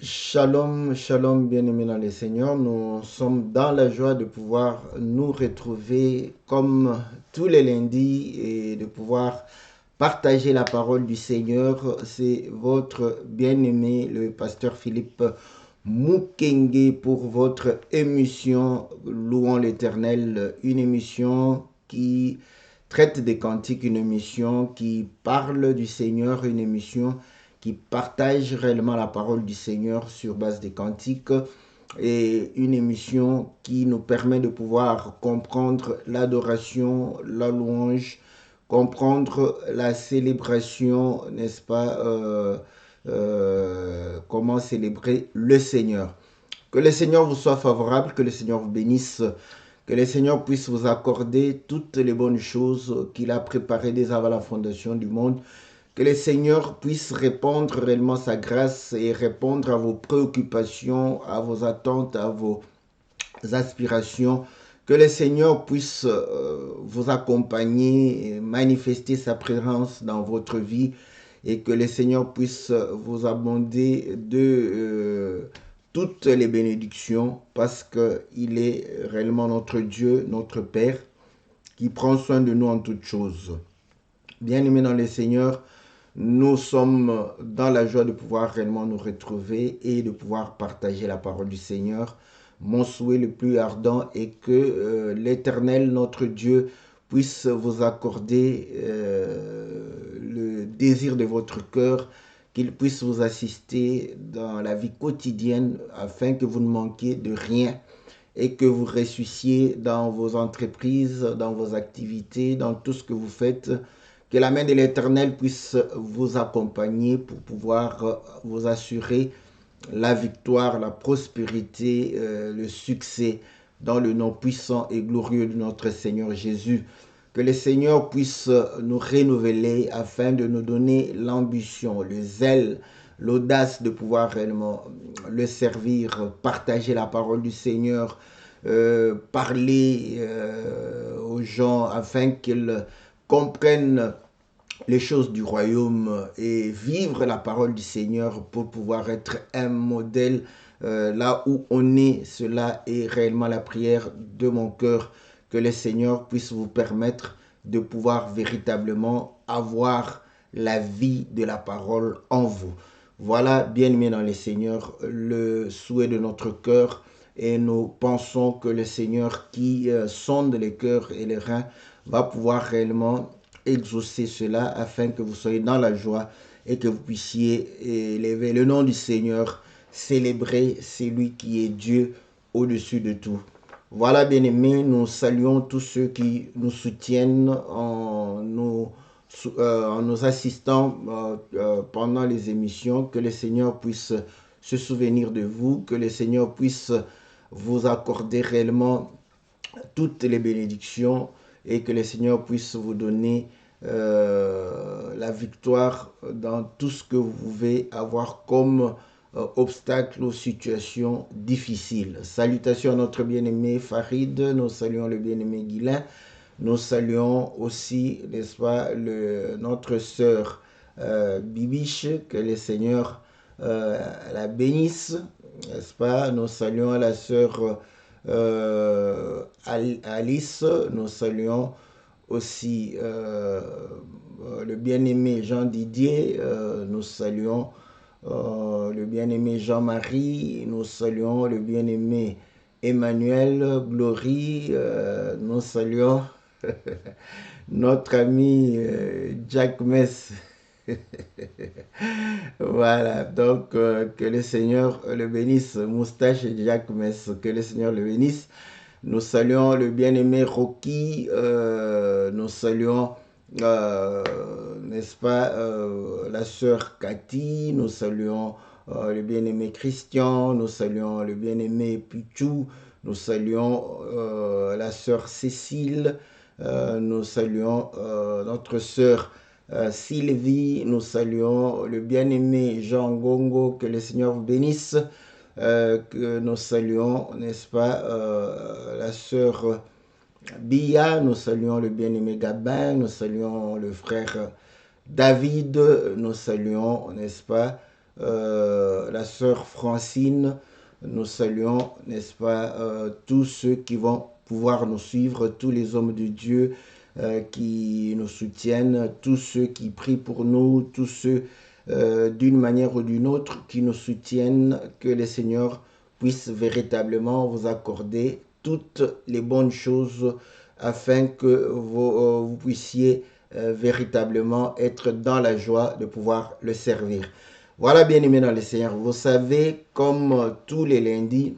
Shalom, shalom, bien-aimés dans le Seigneur. Nous sommes dans la joie de pouvoir nous retrouver comme tous les lundis et de pouvoir partager la parole du Seigneur. C'est votre bien-aimé, le pasteur Philippe Mukenge, pour votre émission Louons l'Éternel, une émission qui traite des cantiques, une émission qui parle du Seigneur, une émission qui partage réellement la parole du Seigneur sur base des cantiques et une émission qui nous permet de pouvoir comprendre l'adoration, la louange, comprendre la célébration, n'est-ce pas, comment célébrer le Seigneur. Que le Seigneur vous soit favorable, que le Seigneur vous bénisse, que le Seigneur puisse vous accorder toutes les bonnes choses qu'il a préparées dès avant la fondation du monde. Que le Seigneur puisse répondre réellement sa grâce et répondre à vos préoccupations, à vos attentes, à vos aspirations. Que le Seigneur puisse vous accompagner et manifester sa présence dans votre vie et que le Seigneur puisse vous abonder de toutes les bénédictions parce qu'il est réellement notre Dieu, notre Père, qui prend soin de nous en toutes choses. Bien-aimés dans le Seigneur, nous sommes dans la joie de pouvoir réellement nous retrouver et de pouvoir partager la parole du Seigneur. Mon souhait le plus ardent est que l'Éternel, notre Dieu, puisse vous accorder le désir de votre cœur, qu'il puisse vous assister dans la vie quotidienne afin que vous ne manquiez de rien et que vous ressusciez dans vos entreprises, dans vos activités, dans tout ce que vous faites. Que la main de l'Éternel puisse vous accompagner pour pouvoir vous assurer la victoire, la prospérité, le succès dans le nom puissant et glorieux de notre Seigneur Jésus. Que le Seigneur puisse nous renouveler afin de nous donner l'ambition, le zèle, l'audace de pouvoir réellement le servir, partager la parole du Seigneur, parler aux gens afin qu'ils comprennent les choses du royaume et vivre la parole du Seigneur pour pouvoir être un modèle là où on est. Cela est réellement la prière de mon cœur, que le Seigneur puisse vous permettre de pouvoir véritablement avoir la vie de la parole en vous. Voilà, bien-aimés dans le Seigneur, le souhait de notre cœur et nous pensons que le Seigneur qui sonde les cœurs et les reins va pouvoir réellement exaucer cela afin que vous soyez dans la joie et que vous puissiez élever le nom du Seigneur, célébrer celui qui est Dieu au-dessus de tout. Voilà, bien-aimés, nous saluons tous ceux qui nous soutiennent en nous assistant pendant les émissions. Que le Seigneur puisse se souvenir de vous, que le Seigneur puisse vous accorder réellement toutes les bénédictions et que le Seigneur puisse vous donner la victoire dans tout ce que vous pouvez avoir comme obstacle ou situation difficile. Salutations à notre bien-aimé Farid, nous saluons le bien-aimé Guilain, nous saluons aussi, n'est-ce pas, notre sœur Bibiche, que le Seigneur la bénisse, n'est-ce pas. Nous saluons la sœur Alice, nous saluons aussi le bien-aimé Jean Didier, nous saluons le bien-aimé Jean-Marie, nous saluons le bien-aimé Emmanuel Glory, nous saluons notre ami Jack Mess. Voilà, donc que le Seigneur le bénisse, Moustache et Jack Mess, que le Seigneur le bénisse. Nous saluons le bien-aimé Rocky, nous saluons, n'est-ce pas, la sœur Cathy, nous saluons le bien-aimé Christian, nous saluons le bien-aimé Pichou, nous saluons la sœur Cécile, nous saluons notre sœur Sylvie, nous saluons le bien-aimé Jean Gongo, que le Seigneur vous bénisse. Que nous saluons, n'est-ce pas, la sœur Bia, nous saluons le bien-aimé Gabin, nous saluons le frère David, nous saluons, n'est-ce pas, la sœur Francine. Nous saluons, n'est-ce pas, tous ceux qui vont pouvoir nous suivre, tous les hommes de Dieu qui nous soutiennent, tous ceux qui prient pour nous, tous ceux d'une manière ou d'une autre qui nous soutiennent, que le Seigneur puisse véritablement vous accorder toutes les bonnes choses afin que vous puissiez véritablement être dans la joie de pouvoir le servir. Voilà, bien-aimés dans le Seigneur, vous savez, comme tous les lundis,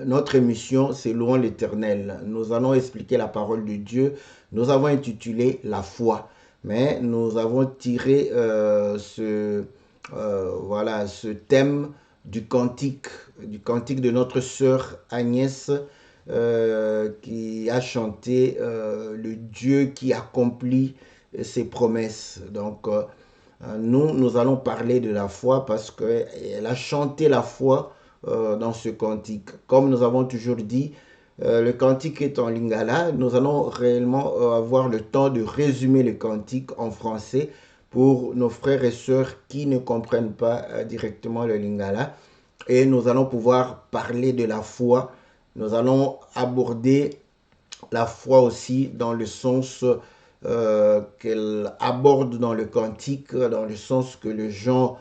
notre émission, c'est Louons l'Éternel. Nous allons expliquer la parole de Dieu. Nous avons intitulé La foi. Mais nous avons tiré ce thème du cantique de notre sœur Agnès qui a chanté le Dieu qui accomplit ses promesses. Donc, nous allons parler de la foi parce qu'elle a chanté la foi dans ce cantique. Comme nous avons toujours dit, le cantique est en lingala. Nous allons réellement avoir le temps de résumer le cantique en français pour nos frères et sœurs qui ne comprennent pas directement le lingala. Et nous allons pouvoir parler de la foi. Nous allons aborder la foi aussi dans le sens qu'elle aborde dans le cantique, dans le sens que les gens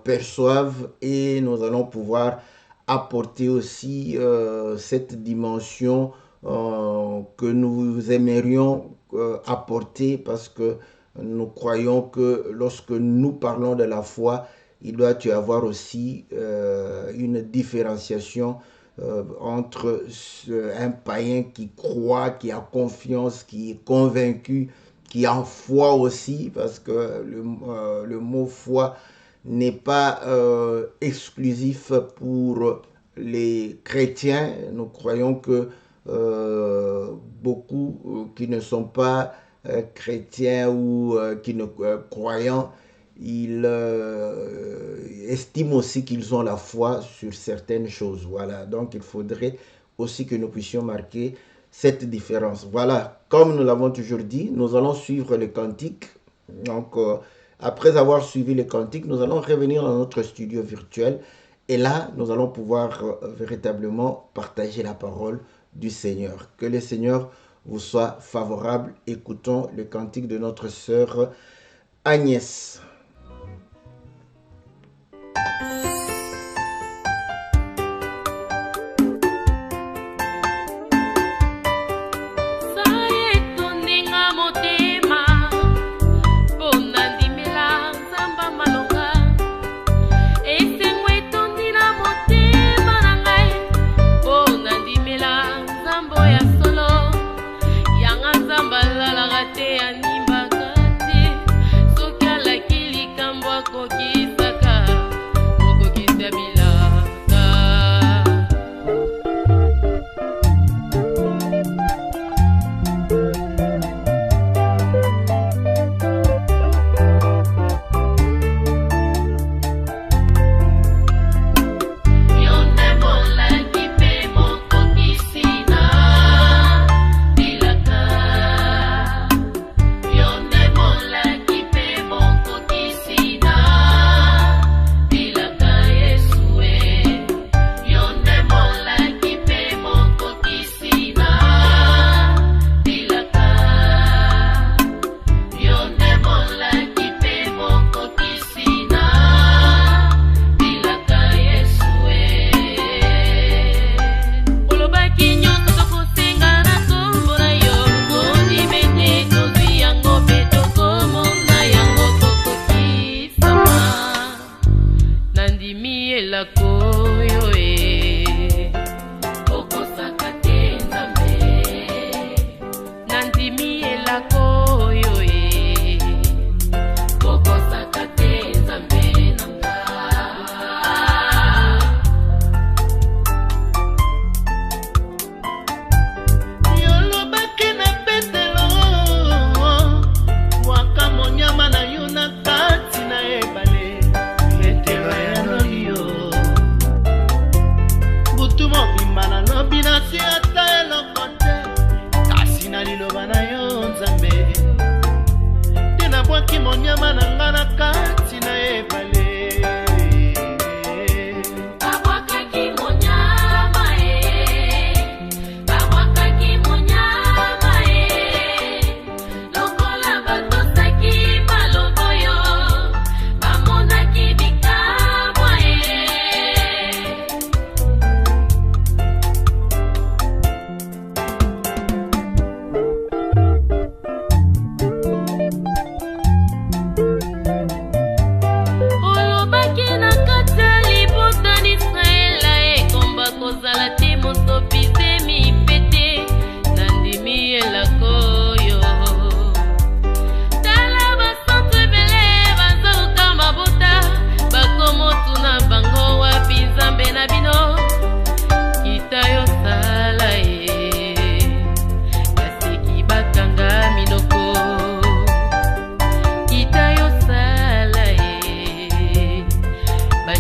perçoivent, et nous allons pouvoir apporter aussi cette dimension que nous aimerions apporter, parce que nous croyons que lorsque nous parlons de la foi, il doit y avoir aussi une différenciation entre un païen qui croit, qui a confiance, qui est convaincu, qui a foi aussi, parce que le mot foi n'est pas exclusif pour les chrétiens. Nous croyons que beaucoup qui ne sont pas chrétiens ou qui ne croyant, ils estiment aussi qu'ils ont la foi sur certaines choses. Voilà, donc il faudrait aussi que nous puissions marquer cette différence. Voilà, comme nous l'avons toujours dit, nous allons suivre le cantique. Donc, après avoir suivi le cantique, nous allons revenir dans notre studio virtuel. Et là, nous allons pouvoir véritablement partager la parole du Seigneur. Que le Seigneur vous soit favorable. Écoutons le cantique de notre sœur Agnès.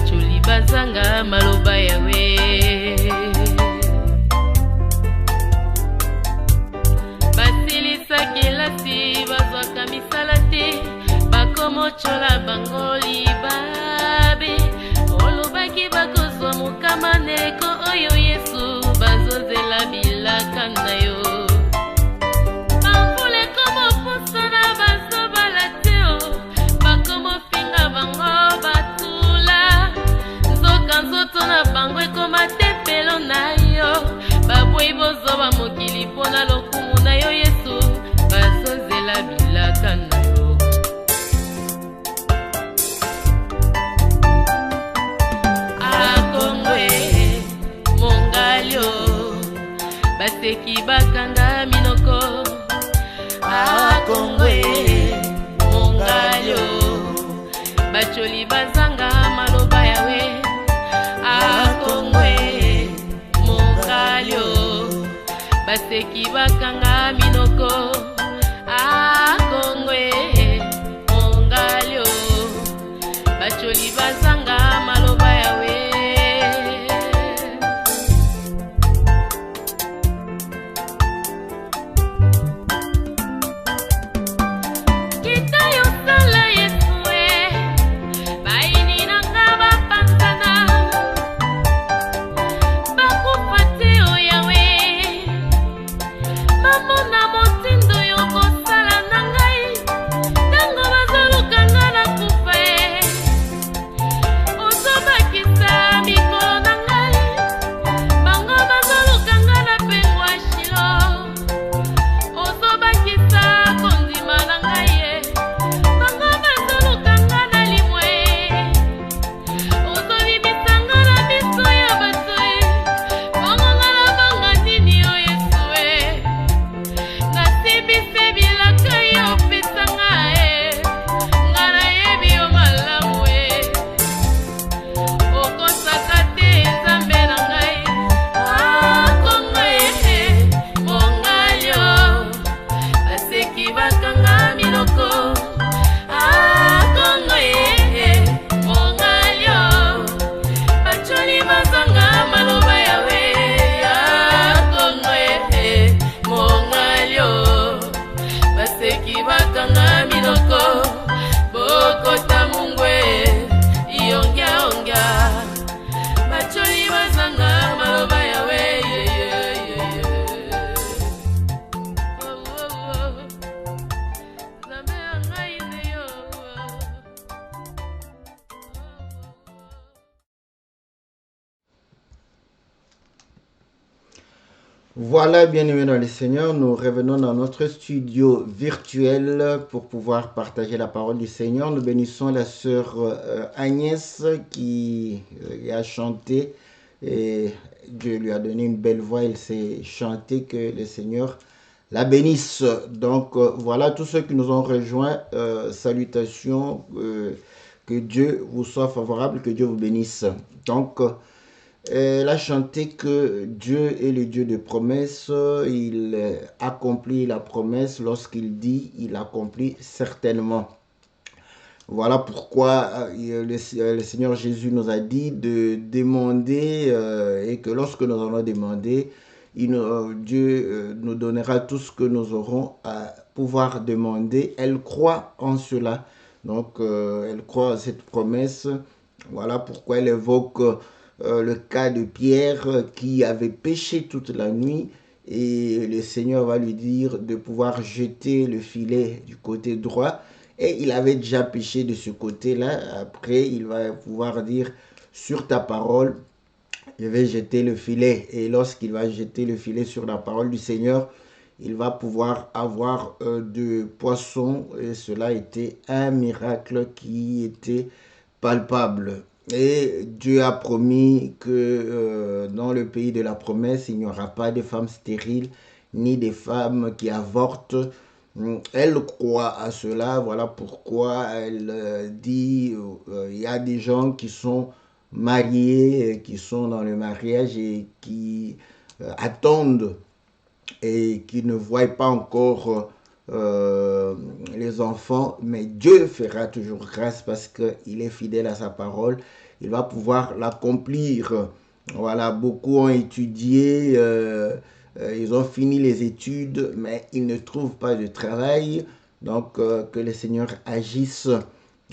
bacholi bazanga maloba yawe. Basilisaki elasi bazwaka misala te, bakomochola bango libabe. Olobaki bakozwa mokama ndeko oyo Yesu bazozela bilaka na yo. Bambule komo pusana bazobala te o, bakomo finga bango batula. Nzoka nzoto na bango ekoma tempelo na yo, babwei bozoba mokili mpona lokumu na yo Yesu bazozela bilaka na yo. Baseki bakanga minoko Akongwe mongalyo, bacholi bazanga maloba yawe. Akongwe mongalyo, baseki bakanga minoko Akongwe mongalyo, bacholi bazanga maloba yawe. Voilà, bien-aimés dans le Seigneur, nous revenons dans notre studio virtuel pour pouvoir partager la parole du Seigneur. Nous bénissons la sœur Agnès qui a chanté et Dieu lui a donné une belle voix, elle s'est chantée, que le Seigneur la bénisse. Donc voilà, tous ceux qui nous ont rejoints, salutations, que Dieu vous soit favorable, que Dieu vous bénisse. Donc, elle a chanté que Dieu est le Dieu de promesses, il accomplit la promesse, lorsqu'il dit, il accomplit certainement. Voilà pourquoi le Seigneur Jésus nous a dit de demander et que lorsque nous allons demander, Dieu nous donnera tout ce que nous aurons à pouvoir demander. Elle croit en cela, donc elle croit à cette promesse. Voilà pourquoi elle évoque le cas de Pierre qui avait péché toute la nuit et le Seigneur va lui dire de pouvoir jeter le filet du côté droit et il avait déjà péché de ce côté-là. Après, il va pouvoir dire sur ta parole, je vais jeter le filet. Et lorsqu'il va jeter le filet sur la parole du Seigneur, il va pouvoir avoir de poissons et cela était un miracle qui était palpable. Et Dieu a promis que dans le pays de la promesse, il n'y aura pas de femmes stériles, ni des femmes qui avortent. Elle croit à cela, voilà pourquoi elle dit, il y a des gens qui sont mariés, qui sont dans le mariage et qui attendent et qui ne voient pas encore les enfants, mais Dieu fera toujours grâce parce qu'il est fidèle à sa parole. il va pouvoir l'accomplir. Voilà, beaucoup ont étudié, ils ont fini les études, mais ils ne trouvent pas de travail. Donc, que le Seigneur agisse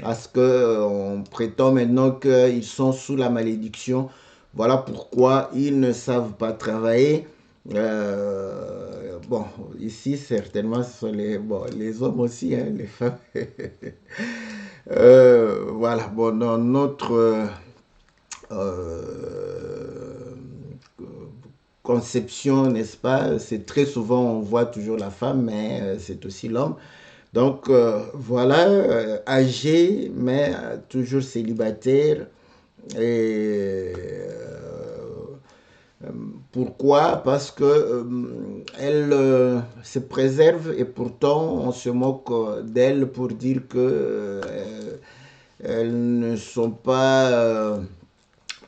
à ce qu'on prétend maintenant qu'ils sont sous la malédiction. Voilà pourquoi ils ne savent pas travailler. Bon, ici, certainement, ce sont les hommes aussi, hein, les femmes. Voilà, bon, dans notre conception, n'est-ce pas, c'est très souvent, on voit toujours la femme, mais c'est aussi l'homme. Donc, voilà, âgé, mais toujours célibataire. Et pourquoi? Parce que elle se préserve et pourtant on se moque d'elle pour dire que elles ne sont pas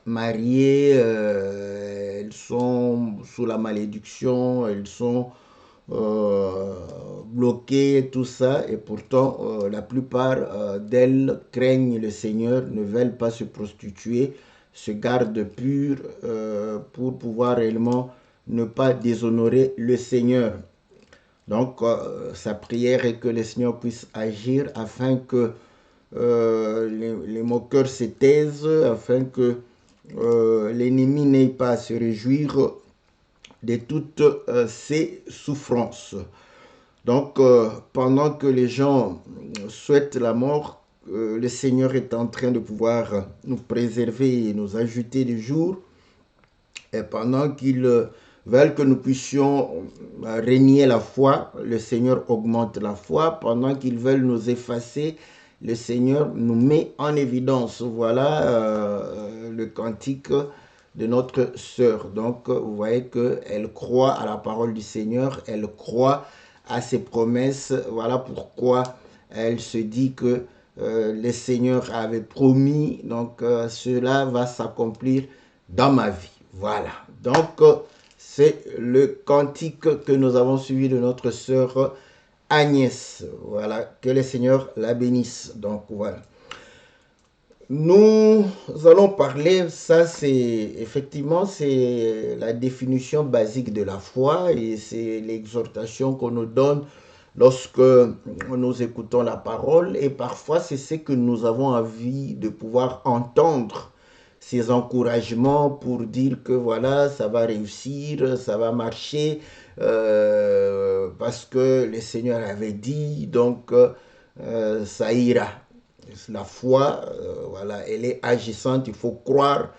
mariées, elles sont sous la malédiction, elles sont bloquées, tout ça, et pourtant la plupart d'elles craignent le Seigneur, ne veulent pas se prostituer, se gardent pures pour pouvoir réellement ne pas déshonorer le Seigneur. Donc sa prière est que le Seigneur puisse agir afin que les moqueurs se taisent, afin que l'ennemi n'ait pas à se réjouir de toutes ces souffrances. Donc, pendant que les gens souhaitent la mort, le Seigneur est en train de pouvoir nous préserver et nous ajouter des jours. Et pendant qu'ils veulent que nous puissions régner la foi, le Seigneur augmente la foi. Pendant qu'ils veulent nous effacer, le Seigneur nous met en évidence. Voilà le cantique de notre sœur. Donc, vous voyez qu'elle croit à la parole du Seigneur, elle croit à ses promesses. Voilà pourquoi elle se dit que le Seigneur avait promis, donc cela va s'accomplir dans ma vie. Voilà, donc c'est le cantique que nous avons suivi de notre sœur Agnès. Voilà, que le Seigneur la bénisse. Donc voilà. Nous allons parler, ça c'est effectivement c'est la définition basique de la foi et c'est l'exhortation qu'on nous donne lorsque nous écoutons la parole et parfois c'est ce que nous avons envie de pouvoir entendre, ces encouragements pour dire que voilà, ça va réussir, ça va marcher parce que le Seigneur avait dit, donc ça ira. La foi, voilà, elle est agissante, il faut croire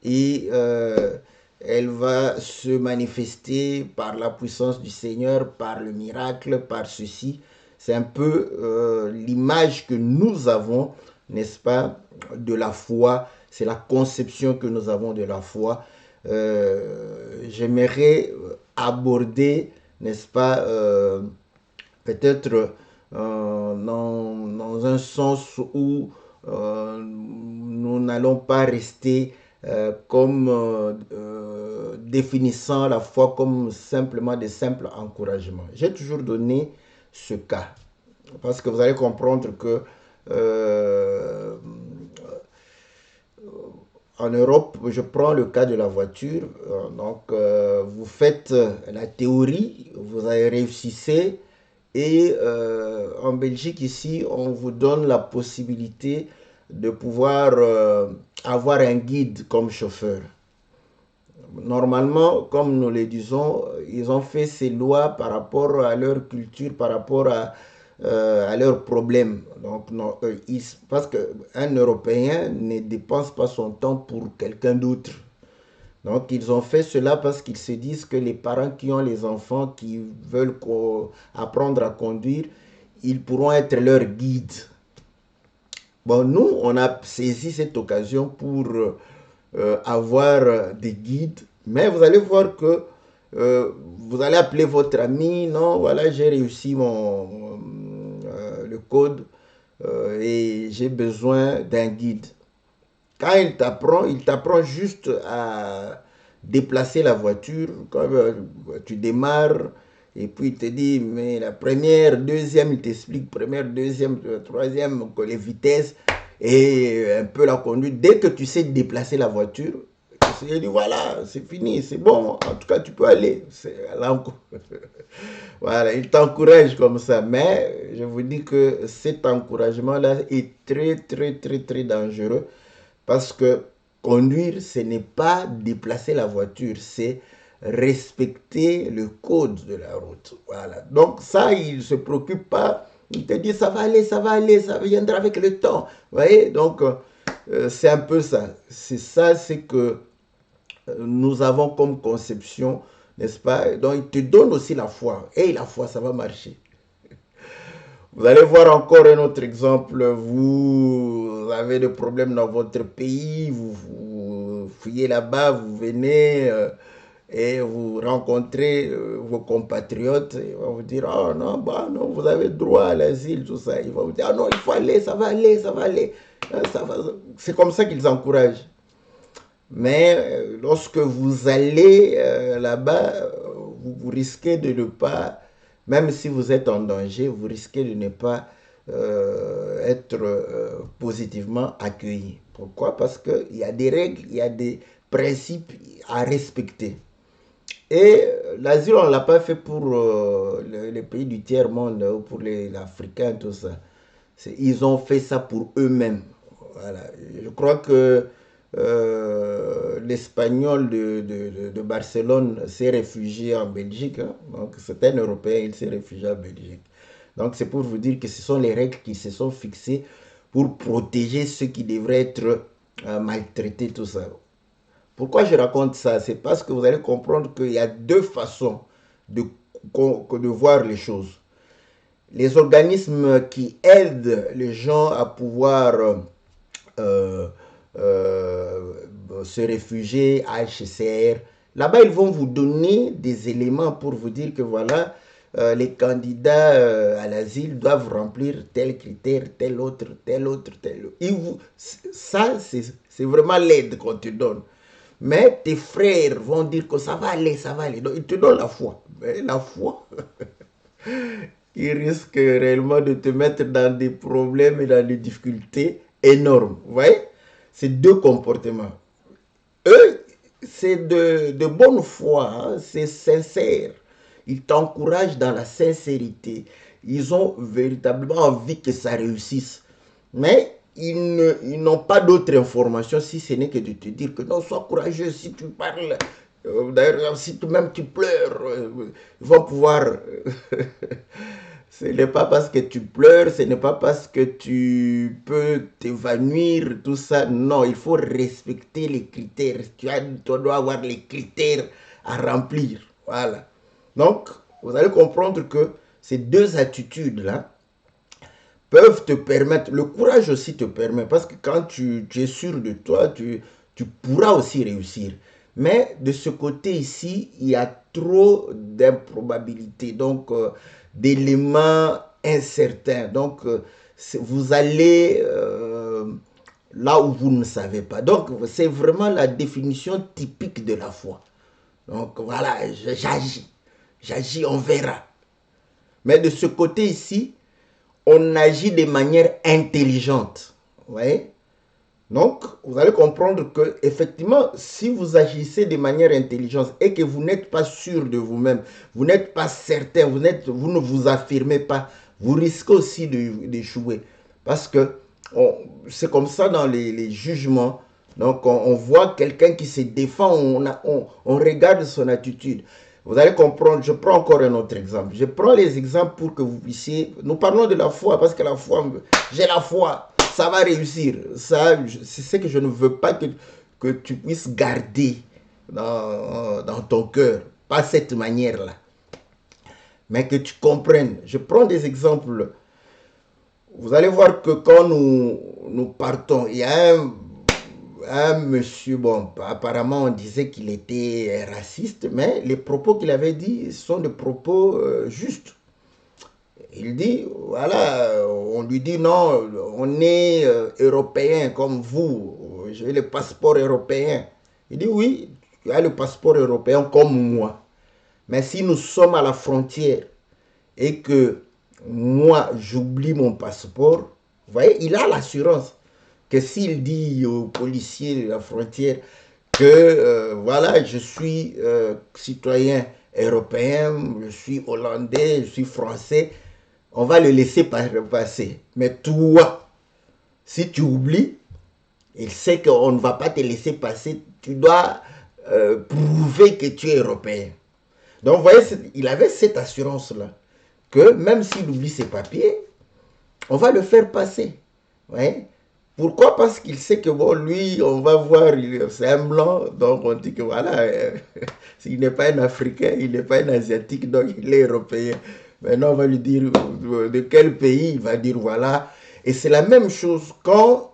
et elle va se manifester par la puissance du Seigneur, par le miracle, par ceci. C'est un peu l'image que nous avons, n'est-ce pas, de la foi. C'est la conception que nous avons de la foi. J'aimerais aborder, n'est-ce pas, peut-être dans un sens où nous n'allons pas rester comme définissant la foi comme simplement des simples encouragements. J'ai toujours donné ce cas parce que vous allez comprendre que en Europe, je prends le cas de la voiture. Donc, vous faites la théorie, vous avez réussissez. Et en Belgique, ici, on vous donne la possibilité de pouvoir avoir un guide comme chauffeur. Normalement, comme nous le disons, ils ont fait ces lois par rapport à leur culture, par rapport à leurs problèmes. Donc, non, parce qu'un Européen ne dépense pas son temps pour quelqu'un d'autre. Donc, ils ont fait cela parce qu'ils se disent que les parents qui ont les enfants qui veulent apprendre à conduire, ils pourront être leurs guides. Bon, nous, on a saisi cette occasion pour avoir des guides, mais vous allez voir que vous allez appeler votre ami, non, voilà, j'ai réussi le code et j'ai besoin d'un guide. Quand il t'apprend juste à déplacer la voiture. Quand tu démarres, et puis il te dit, mais la première, deuxième, il t'explique, première, deuxième, troisième, les vitesses. et un peu la conduite. Dès que tu sais déplacer la voiture, il dit voilà, c'est fini, c'est bon, en tout cas tu peux aller. Voilà, il t'encourage comme ça. Mais je vous dis que cet encouragement-là est très, très, très, très dangereux parce que conduire, ce n'est pas déplacer la voiture, c'est respecter le code de la route. Voilà. Donc ça, il ne se préoccupe pas. Il te dit ça va aller, ça va aller, ça viendra avec le temps. Vous voyez, donc c'est un peu ça. C'est ça, c'est que nous avons comme conception, n'est-ce pas? Donc il te donne aussi la foi. Et la foi, ça va marcher. Vous allez voir encore un autre exemple. Vous avez des problèmes dans votre pays, vous fuyez là-bas, vous venez et vous rencontrez vos compatriotes. Ils vont vous dire, oh non, bah, non, vous avez droit à l'asile, tout ça. Ils vont vous dire, ah non, il faut aller, ça va aller, ça va aller. C'est comme ça qu'ils encouragent. Mais lorsque vous allez là-bas, vous risquez de ne pas, même si vous êtes en danger, vous risquez de ne pas être positivement accueilli. Pourquoi? Parce qu'il y a des règles, il y a des principes à respecter. Et l'asile, on ne l'a pas fait pour les pays du tiers-monde ou pour les Africains, tout ça. Ils ont fait ça pour eux-mêmes. Voilà. Je crois que l'Espagnol de Barcelone s'est réfugié en Belgique. Hein. Donc c'est un Européen, il s'est réfugié en Belgique. Donc c'est pour vous dire que ce sont les règles qui se sont fixées pour protéger ceux qui devraient être maltraités, tout ça. Pourquoi je raconte ça? C'est parce que vous allez comprendre qu'il y a deux façons de voir les choses. Les organismes qui aident les gens à pouvoir se réfugier, HCR, là-bas ils vont vous donner des éléments pour vous dire que voilà, les candidats à l'asile doivent remplir tel critère, tel autre, tel autre, tel autre. Ça, c'est vraiment l'aide qu'on te donne. Mais tes frères vont dire que ça va aller, ça va aller. Donc, ils te donnent la foi. Mais la foi, il risque réellement de te mettre dans des problèmes et dans des difficultés énormes. Vous voyez? C'est deux comportements. Eux, c'est de bonne foi, hein? C'est sincère. Ils t'encouragent dans la sincérité. Ils ont véritablement envie que ça réussisse. Mais ils n'ont pas d'autres informations si ce n'est que de te dire que non, sois courageux si tu parles. D'ailleurs, si toi-même tu pleures, ils vont pouvoir. Ce n'est pas parce que tu pleures, ce n'est pas parce que tu peux t'évanouir, tout ça. Non, il faut respecter les critères. Tu dois avoir les critères à remplir. Voilà. Donc, vous allez comprendre que ces deux attitudes-là peuvent te permettre, le courage aussi te permet, parce que quand tu es sûr de toi, tu pourras aussi réussir. Mais de ce côté ici, il y a trop d'improbabilités, donc d'éléments incertains. Donc, vous allez là où vous ne savez pas. Donc, c'est vraiment la définition typique de la foi. Donc, voilà, j'agis, on verra. Mais de ce côté ici, on agit de manière intelligente. Vous voyez? Donc, vous allez comprendre que, effectivement, si vous agissez de manière intelligente et que vous n'êtes pas sûr de vous-même, vous n'êtes pas certain, vous ne vous affirmez pas, vous risquez aussi d'échouer. Parce que c'est comme ça dans les jugements. Donc, on voit quelqu'un qui se défend, on regarde son attitude. Vous allez comprendre, je prends encore un autre exemple. Je prends les exemples pour que vous puissiez... Nous parlons de la foi, parce que la foi, j'ai la foi, ça va réussir. C'est ce que je ne veux pas que tu puisses garder dans ton cœur. Pas cette manière-là. Mais que tu comprennes. Je prends des exemples. Vous allez voir que quand nous partons, il y a un monsieur, bon, apparemment on disait qu'il était raciste, mais les propos qu'il avait dit sont des propos justes. Il dit, voilà, on lui dit non, on est européen comme vous, j'ai le passeport européen. Il dit oui, tu as le passeport européen comme moi. Mais si nous sommes à la frontière et que moi j'oublie mon passeport, vous voyez, il a l'assurance. que s'il dit aux policiers de la frontière que voilà, je suis citoyen européen, je suis hollandais, je suis français, on va le laisser passer. Mais toi, si tu oublies, il sait qu'on ne va pas te laisser passer, tu dois prouver que tu es européen. Donc, vous voyez, il avait cette assurance-là, que même s'il oublie ses papiers, on va le faire passer. Ouais. Pourquoi? Parce qu'il sait que bon, lui, on va voir, c'est un blanc, donc on dit que voilà, il n'est pas un Africain, il n'est pas un Asiatique, donc il est européen. Maintenant, on va lui dire de quel pays, il va dire voilà. Et c'est la même chose quand,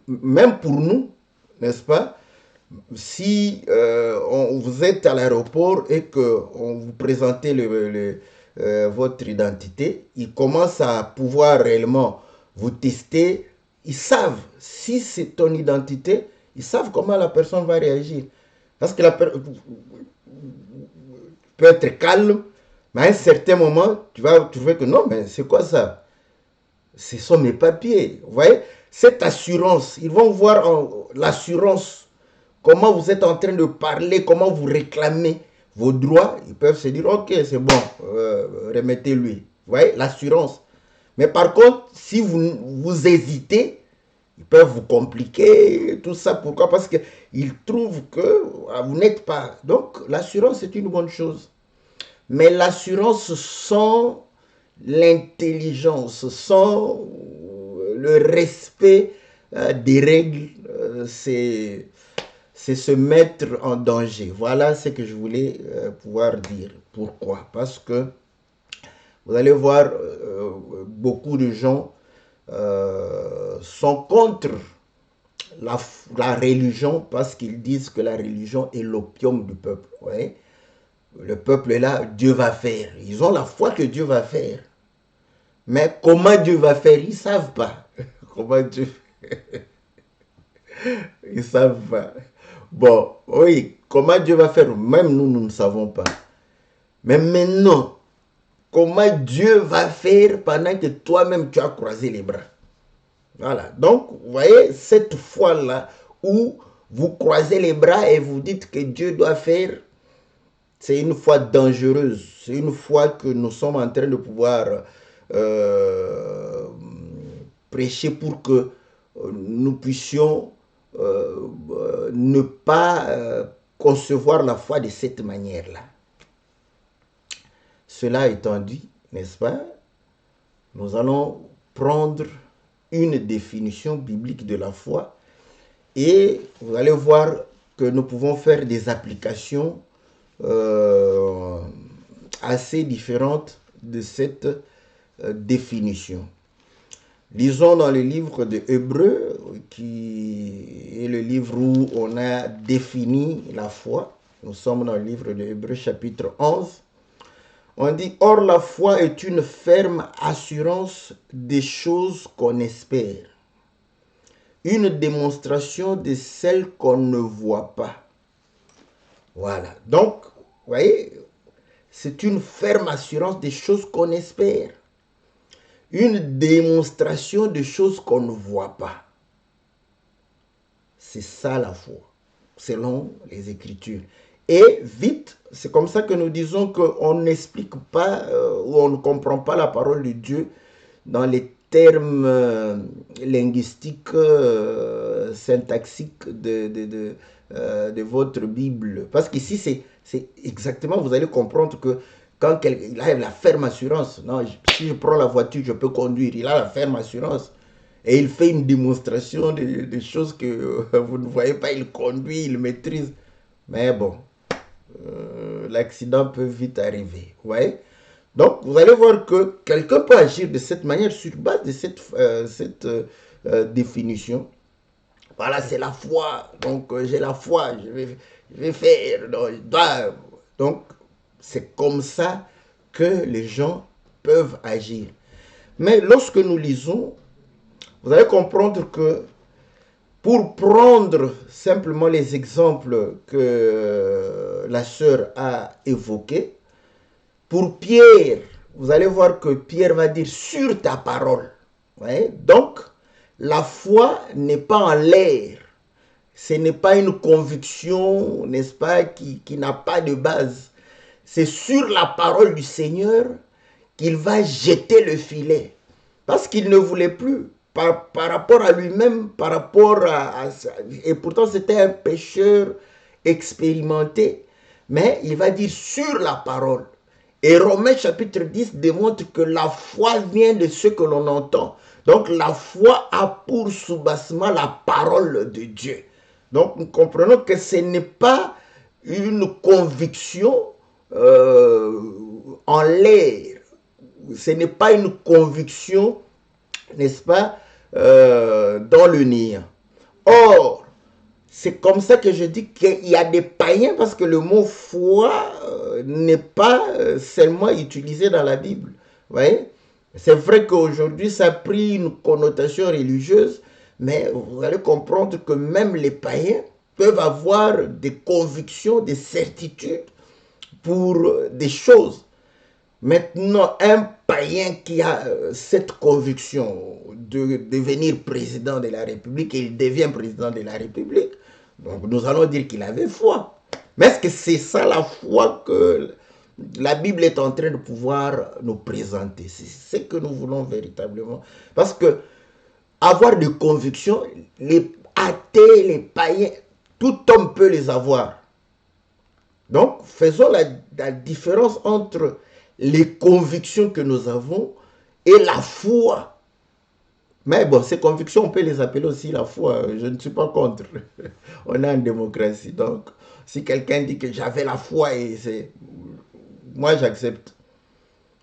même pour nous, n'est-ce pas, si vous êtes à l'aéroport et qu'on vous présente votre identité, ils commencent à pouvoir réellement vous tester. Ils savent, si c'est ton identité, ils savent comment la personne va réagir. Parce que la personne peut être calme, mais à un certain moment, tu vas trouver que non, mais c'est quoi ça? Ce sont mes papiers. Vous voyez, cette assurance, ils vont voir l'assurance, comment vous êtes en train de parler, comment vous réclamez vos droits. Ils peuvent se dire, ok, c'est bon, remettez-lui. Vous voyez, l'assurance. Mais par contre, si vous hésitez, ils peuvent vous compliquer, tout ça. Pourquoi? Parce qu'ils trouvent que vous n'êtes pas. Donc, l'assurance, c'est une bonne chose. Mais l'assurance sans l'intelligence, sans le respect des règles, c'est se mettre en danger. Voilà ce que je voulais pouvoir dire. Pourquoi? Parce que vous allez voir, beaucoup de gens sont contre la religion parce qu'ils disent que la religion est l'opium du peuple. Ouais. Le peuple est là, Dieu va faire. Ils ont la foi que Dieu va faire. Mais comment Dieu va faire, ils ne savent pas. Comment Dieu... Ils ne savent pas. Bon, oui, comment Dieu va faire, même nous ne savons pas. Mais maintenant, comment Dieu va faire pendant que toi-même tu as croisé les bras. Voilà. Donc, vous voyez, cette foi-là où vous croisez les bras et vous dites que Dieu doit faire, c'est une foi dangereuse. C'est une foi que nous sommes en train de pouvoir prêcher pour que nous puissions ne pas concevoir la foi de cette manière-là. Cela étant dit, n'est-ce pas, nous allons prendre une définition biblique de la foi et vous allez voir que nous pouvons faire des applications assez différentes de cette définition. Lisons dans le livre de Hébreux, qui est le livre où on a défini la foi. Nous sommes dans le livre de Hébreux chapitre 11. On dit, or la foi est une ferme assurance des choses qu'on espère, une démonstration de celles qu'on ne voit pas. Voilà. Donc, vous voyez, c'est une ferme assurance des choses qu'on espère, une démonstration de choses qu'on ne voit pas. C'est ça la foi, selon les Écritures. Et vite, c'est comme ça que nous disons qu'on n'explique pas ou on ne comprend pas la parole de Dieu dans les termes linguistiques, syntaxiques de votre Bible. Parce qu'ici, c'est exactement, vous allez comprendre que quand il a la ferme assurance, non, si je prends la voiture, je peux conduire, il a la ferme assurance. Et il fait une démonstration de choses que vous ne voyez pas, il conduit, il maîtrise. Mais bon, l'accident peut vite arriver. Vous voyez? Donc, vous allez voir que quelqu'un peut agir de cette manière sur base de cette définition. Voilà, c'est la foi. Donc, j'ai la foi, je vais faire. Donc, c'est comme ça que les gens peuvent agir. Mais lorsque nous lisons, vous allez comprendre que pour prendre simplement les exemples que la sœur a évoqués, pour Pierre, vous allez voir que Pierre va dire sur ta parole. Ouais? Donc, la foi n'est pas en l'air. Ce n'est pas une conviction, n'est-ce pas, qui n'a pas de base. C'est sur la parole du Seigneur qu'il va jeter le filet. Parce qu'il ne voulait plus, par rapport à lui-même, par rapport à et pourtant c'était un pécheur expérimenté. Mais il va dire sur la parole. Et Romains chapitre 10 démontre que la foi vient de ce que l'on entend. Donc la foi a pour soubassement la parole de Dieu. Donc nous comprenons que ce n'est pas une conviction en l'air. Ce n'est pas une conviction, n'est-ce pas, dans le néant. Or, c'est comme ça que je dis qu'il y a des païens parce que le mot foi n'est pas seulement utilisé dans la Bible. Vous voyez? C'est vrai qu'aujourd'hui, ça a pris une connotation religieuse, mais vous allez comprendre que même les païens peuvent avoir des convictions, des certitudes pour des choses. Maintenant, un païen qui a cette conviction de devenir président de la République, et il devient président de la République, donc nous allons dire qu'il avait foi. Mais est-ce que c'est ça la foi que la Bible est en train de pouvoir nous présenter? C'est ce que nous voulons véritablement. Parce que avoir des convictions, les athées, les païens, tout homme peut les avoir. Donc, faisons la différence entre les convictions que nous avons et la foi. Mais bon, ces convictions, on peut les appeler aussi la foi. Je ne suis pas contre. On est en démocratie. Donc, si quelqu'un dit que j'avais la foi, et c'est... moi j'accepte.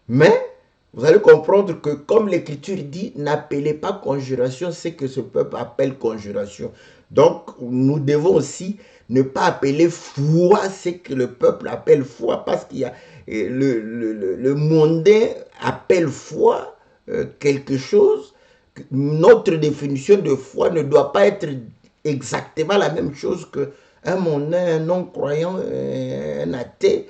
Mais, vous allez comprendre que comme l'Écriture dit, n'appelez pas conjuration ce que ce peuple appelle conjuration. Donc, nous devons aussi ne pas appeler foi ce que le peuple appelle foi, parce qu'il y a le mondain appelle foi quelque chose. Notre définition de foi ne doit pas être exactement la même chose qu'un mondain, un non-croyant, un athée.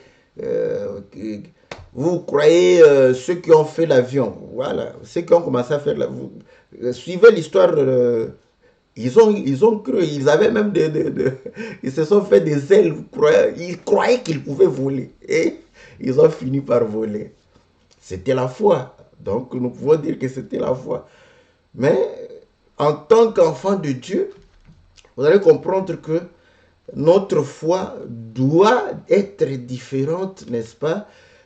Vous croyez ceux qui ont fait l'avion, voilà, ceux qui ont commencé à faire l'avion. Suivez l'histoire, ils ont cru, ils avaient même ils se sont fait des ailes, ils croyaient qu'ils pouvaient voler et ils ont fini par voler. C'était la foi, donc nous pouvons dire que c'était la foi. Mais en tant qu'enfant de Dieu, vous allez comprendre que notre foi doit être différente, n'est-ce pas,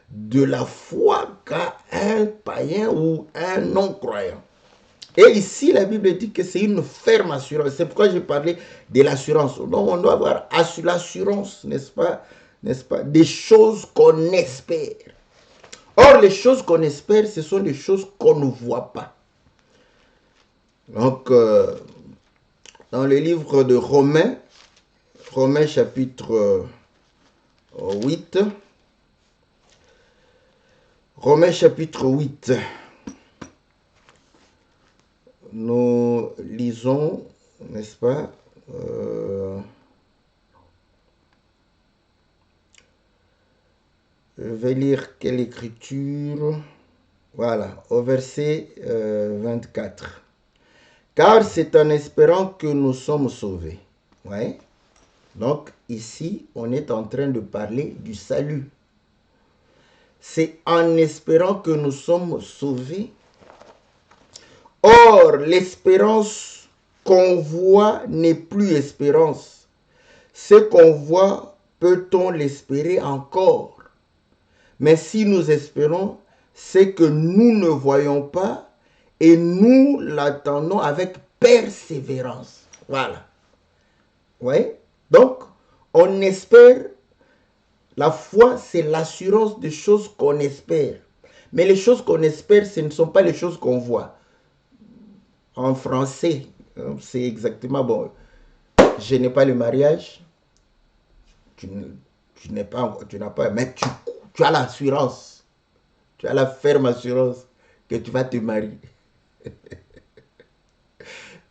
de la foi qu'a un païen ou un non-croyant. Et ici, la Bible dit que c'est une ferme assurance. C'est pourquoi j'ai parlé de l'assurance. Donc, on doit avoir l'assurance, n'est-ce pas, des choses qu'on espère. Or, les choses qu'on espère, ce sont des choses qu'on ne voit pas. Donc, dans le livre de Romains chapitre 8, Romains chapitre 8, nous lisons, n'est-ce pas, je vais lire quelle écriture, voilà, au verset 24. Car c'est en espérant que nous sommes sauvés. Ouais. Donc ici, on est en train de parler du salut. C'est en espérant que nous sommes sauvés. Or, l'espérance qu'on voit n'est plus espérance. Ce qu'on voit, peut-on l'espérer encore? Mais si nous espérons, c'est que nous ne voyons pas et nous l'attendons avec persévérance. Voilà. Oui. Donc, on espère. La foi, c'est l'assurance des choses qu'on espère. Mais les choses qu'on espère, ce ne sont pas les choses qu'on voit. En français, c'est exactement bon. Je n'ai pas le mariage. Tu n'as pas, mais tu as l'assurance. Tu as la ferme assurance que tu vas te marier.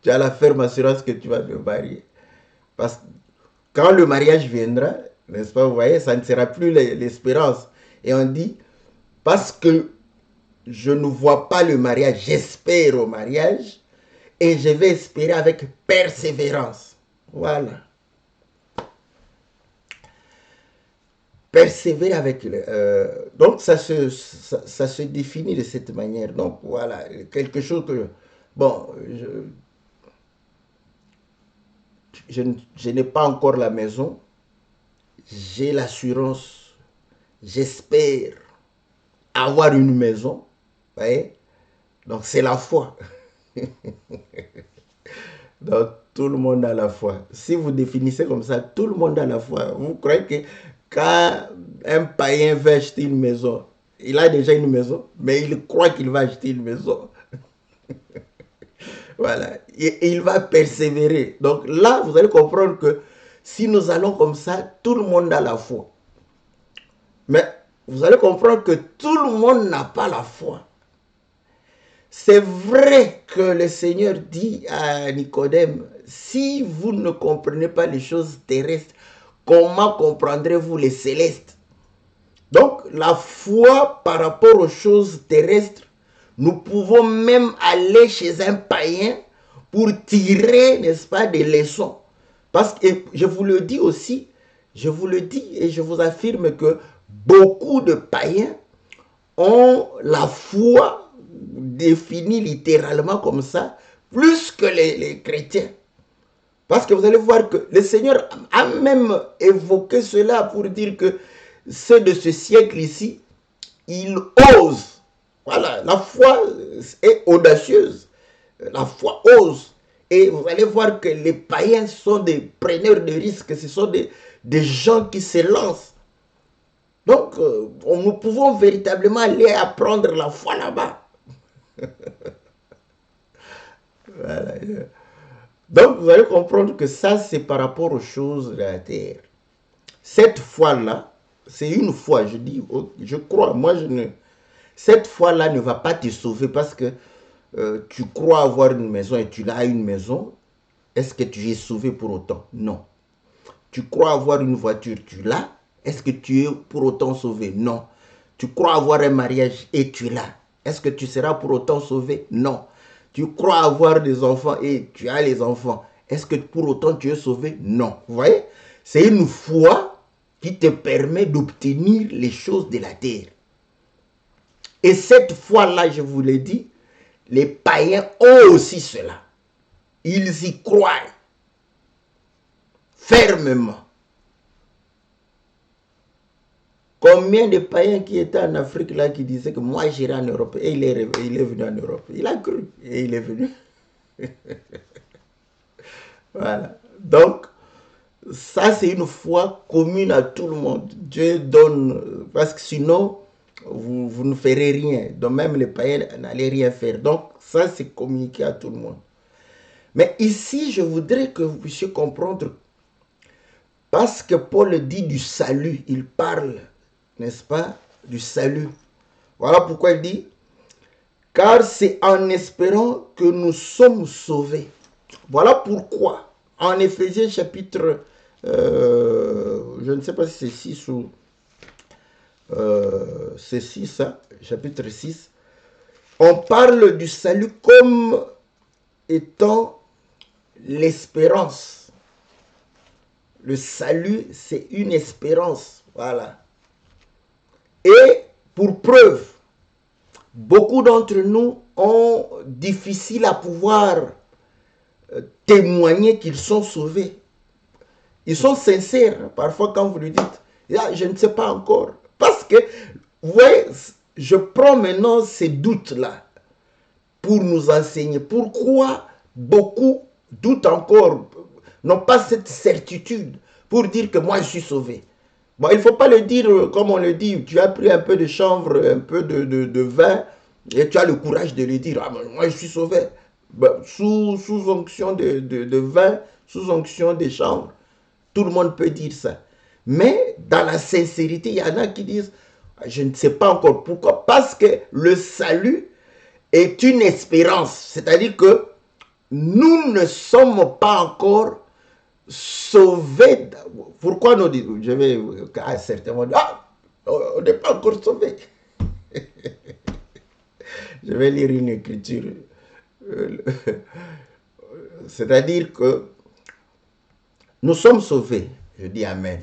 Tu as la ferme assurance que tu vas te marier. Parce que quand le mariage viendra, n'est-ce pas, vous voyez, ça ne sera plus l'espérance. Et on dit, parce que je ne vois pas le mariage, j'espère au mariage. et je vais espérer avec persévérance. Voilà. Persévérer avec... donc, ça se définit de cette manière. Donc, voilà, quelque chose que... Bon, je n'ai pas encore la maison. J'ai l'assurance. J'espère avoir une maison. Vous voyez? Donc, c'est la foi. Donc, tout le monde a la foi. Si vous définissez comme ça, tout le monde a la foi. Vous croyez que quand un païen veut acheter une maison, il a déjà une maison, mais il croit qu'il va acheter une maison. Voilà. Et il va persévérer. Donc là, vous allez comprendre que si nous allons comme ça, tout le monde a la foi. Mais vous allez comprendre que tout le monde n'a pas la foi. C'est vrai que le Seigneur dit à Nicodème, si vous ne comprenez pas les choses terrestres, comment comprendrez-vous les célestes? Donc, la foi par rapport aux choses terrestres, nous pouvons même aller chez un païen pour tirer, n'est-ce pas, des leçons. Parce que, je vous le dis aussi, je vous le dis et je vous affirme que beaucoup de païens ont la foi définie littéralement comme ça, plus que les chrétiens. Parce que vous allez voir que le Seigneur a même évoqué cela pour dire que ceux de ce siècle ici, ils osent. Voilà, la foi est audacieuse. La foi ose. Et vous allez voir que les païens sont des preneurs de risques. Ce sont des gens qui se lancent. Donc, nous pouvons véritablement aller apprendre la foi là-bas. Voilà. Donc, vous allez comprendre que ça, c'est par rapport aux choses de la terre. Cette foi-là, c'est une foi, je dis, je crois, moi je ne... Cette foi-là ne va pas te sauver parce que tu crois avoir une maison et tu as une maison. Est-ce que tu es sauvé pour autant? Non. Tu crois avoir une voiture, tu l'as. Est-ce que tu es pour autant sauvé? Non. Tu crois avoir un mariage et tu l'as. Est-ce que tu seras pour autant sauvé? Non. Tu crois avoir des enfants et tu as les enfants. Est-ce que pour autant tu es sauvé? Non. Vous voyez? C'est une foi qui te permet d'obtenir les choses de la terre. Et cette foi-là, je vous l'ai dit, les païens ont aussi cela. Ils y croient fermement. Combien de païens qui étaient en Afrique là qui disaient que moi j'irai en Europe et il est venu en Europe. Il a cru et il est venu. Voilà. Donc, ça c'est une foi commune à tout le monde. Dieu donne, parce que sinon, vous ne ferez rien. Donc même les païens n'allaient rien faire. Donc ça c'est communiqué à tout le monde. Mais ici, je voudrais que vous puissiez comprendre, parce que Paul dit du salut, il parle, n'est-ce pas, du salut. Voilà pourquoi il dit, car c'est en espérant que nous sommes sauvés. Voilà pourquoi, en Éphésiens chapitre, je ne sais pas si c'est 6 ou... c'est 6, hein, chapitre 6, on parle du salut comme étant l'espérance. Le salut, c'est une espérance. Voilà. Et pour preuve, beaucoup d'entre nous ont difficile à pouvoir témoigner qu'ils sont sauvés. Ils sont sincères, parfois quand vous lui dites, ah, je ne sais pas encore. Parce que, vous voyez, je prends maintenant ces doutes-là pour nous enseigner. Pourquoi beaucoup doutent encore, n'ont pas cette certitude pour dire que moi je suis sauvé. Bon, il ne faut pas le dire comme on le dit, tu as pris un peu de chanvre, un peu de vin, et tu as le courage de le dire, ah, moi je suis sauvé. Ben, sous onction de vin, sous onction de chanvre, tout le monde peut dire ça. Mais dans la sincérité, il y en a qui disent, je ne sais pas encore pourquoi, parce que le salut est une espérance, c'est-à-dire que nous ne sommes pas encore sauvés. Pourquoi nous disons, je vais à certains moments, ah, on n'est pas encore sauvés. Je vais lire une écriture. C'est-à-dire que nous sommes sauvés. Je dis Amen.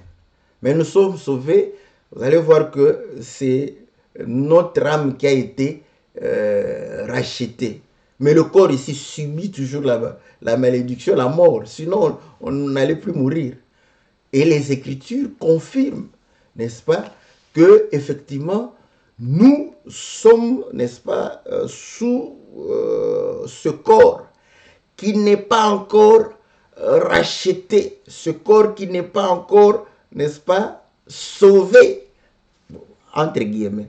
Mais nous sommes sauvés. Vous allez voir que c'est notre âme qui a été rachetée. Mais le corps ici subit toujours la malédiction, la mort. Sinon, on n'allait plus mourir. Et les Écritures confirment, n'est-ce pas, que effectivement, nous sommes, n'est-ce pas, sous ce corps qui n'est pas encore racheté, ce corps qui n'est pas encore, n'est-ce pas, sauvé, entre guillemets.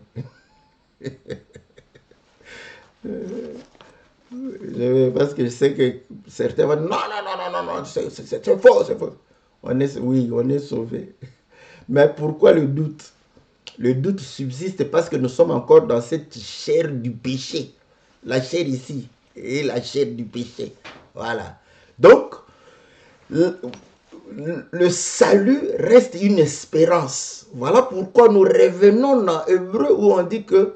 Parce que je sais que certains vont dire non, c'est faux, c'est faux. Oui, on est sauvé. Mais pourquoi le doute? Le doute subsiste parce que nous sommes encore dans cette chair du péché. La chair ici et la chair du péché. Voilà. Donc, le salut reste une espérance. Voilà pourquoi nous revenons dans Hébreu où on dit que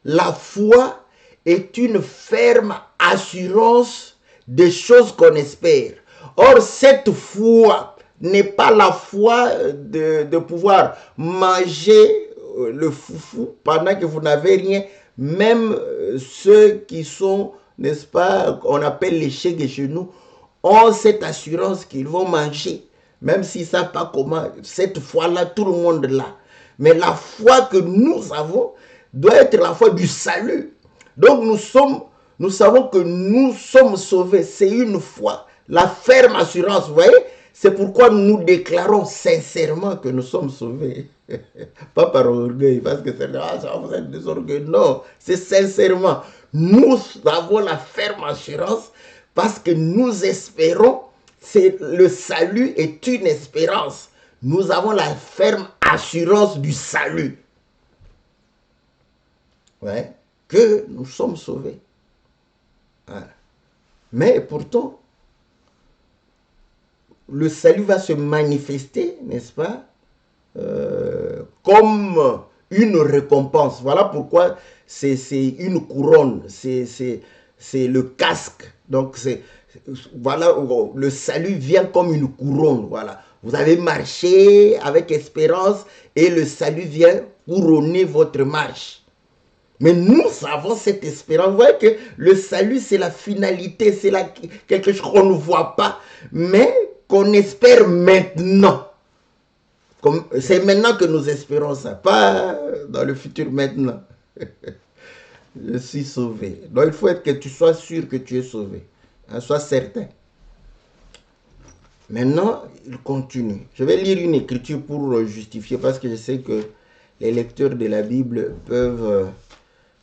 la foi est une ferme assurance des choses qu'on espère. Or, cette foi n'est pas la foi de pouvoir manger le foufou pendant que vous n'avez rien. Même ceux qui sont, n'est-ce pas, on appelle les chèques chez nous, ont cette assurance qu'ils vont manger. Même s'ils ne savent pas comment, cette foi-là, tout le monde l'a. Mais la foi que nous avons doit être la foi du salut. Donc nous savons que nous sommes sauvés. C'est une foi, la ferme assurance, vous voyez. C'est pourquoi nous déclarons sincèrement que nous sommes sauvés. Pas par orgueil, parce que c'est ça vous êtes des orgueils. Non, c'est sincèrement. Nous avons la ferme assurance parce que nous espérons. Le salut est une espérance. Nous avons la ferme assurance du salut. Ouais, que nous sommes sauvés. Voilà. Mais pourtant, le salut va se manifester, n'est-ce pas, comme une récompense. Voilà pourquoi c'est une couronne, c'est le casque. Donc, voilà, le salut vient comme une couronne. Voilà. Vous avez marché avec espérance et le salut vient couronner votre marche. Mais nous avons cette espérance. Vous voyez que le salut, c'est la finalité, c'est quelque chose qu'on ne voit pas, mais qu'on espère maintenant. C'est maintenant que nous espérons ça, pas dans le futur maintenant. Je suis sauvé. Donc il faut que tu sois sûr que tu es sauvé. Sois certain. Maintenant, il continue. Je vais lire une écriture pour justifier parce que je sais que les lecteurs de la Bible peuvent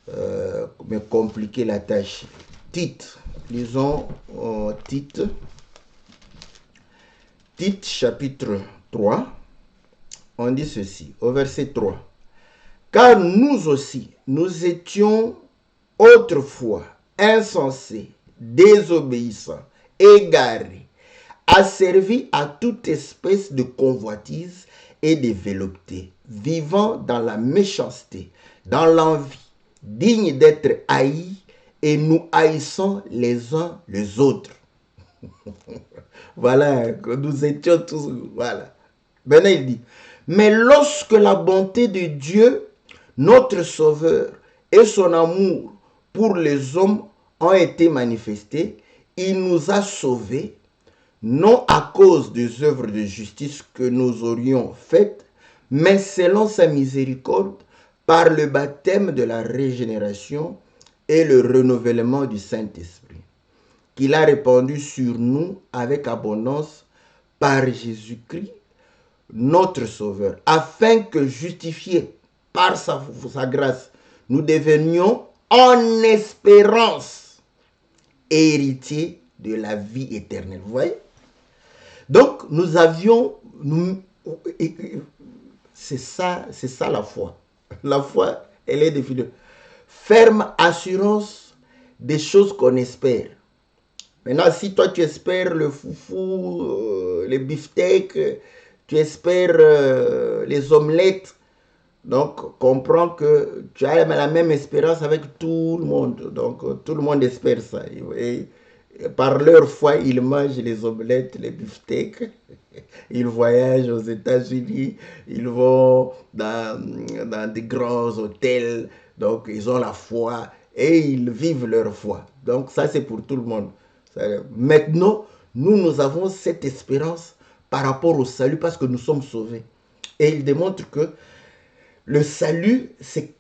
me compliquer la tâche. Tite. Lisons Tite. Tite chapitre 3. On dit ceci, au verset 3. Car nous aussi, nous étions autrefois insensés, désobéissants, égarés, asservis à toute espèce de convoitise et de velléité, vivant dans la méchanceté, dans l'envie, dignes d'être haïs, et nous haïssons les uns les autres. Voilà, nous étions tous, voilà. Maintenant il dit, mais lorsque la bonté de Dieu, notre Sauveur, et son amour pour les hommes ont été manifestés, il nous a sauvés, non à cause des œuvres de justice que nous aurions faites, mais selon sa miséricorde, par le baptême de la régénération et le renouvellement du Saint-Esprit, qu'il a répandu sur nous avec abondance par Jésus-Christ, notre Sauveur, afin que, justifiés par sa grâce, nous devenions en espérance héritiers de la vie éternelle. Vous voyez? Donc, nous avions... c'est ça la foi. La foi, elle est définie. Ferme assurance des choses qu'on espère. Maintenant, si toi tu espères le foufou, les beefsteaks, tu espères les omelettes, donc comprends que tu as la même espérance avec tout le monde. Donc tout le monde espère ça. Et Par leur foi, ils mangent les omelettes, les beefsteaks. Ils voyagent aux États-Unis. Ils vont dans des grands hôtels. Donc, ils ont la foi et ils vivent leur foi. Donc, ça, c'est pour tout le monde. Maintenant, nous avons cette espérance par rapport au salut parce que nous sommes sauvés. Et il démontre que le salut, c'est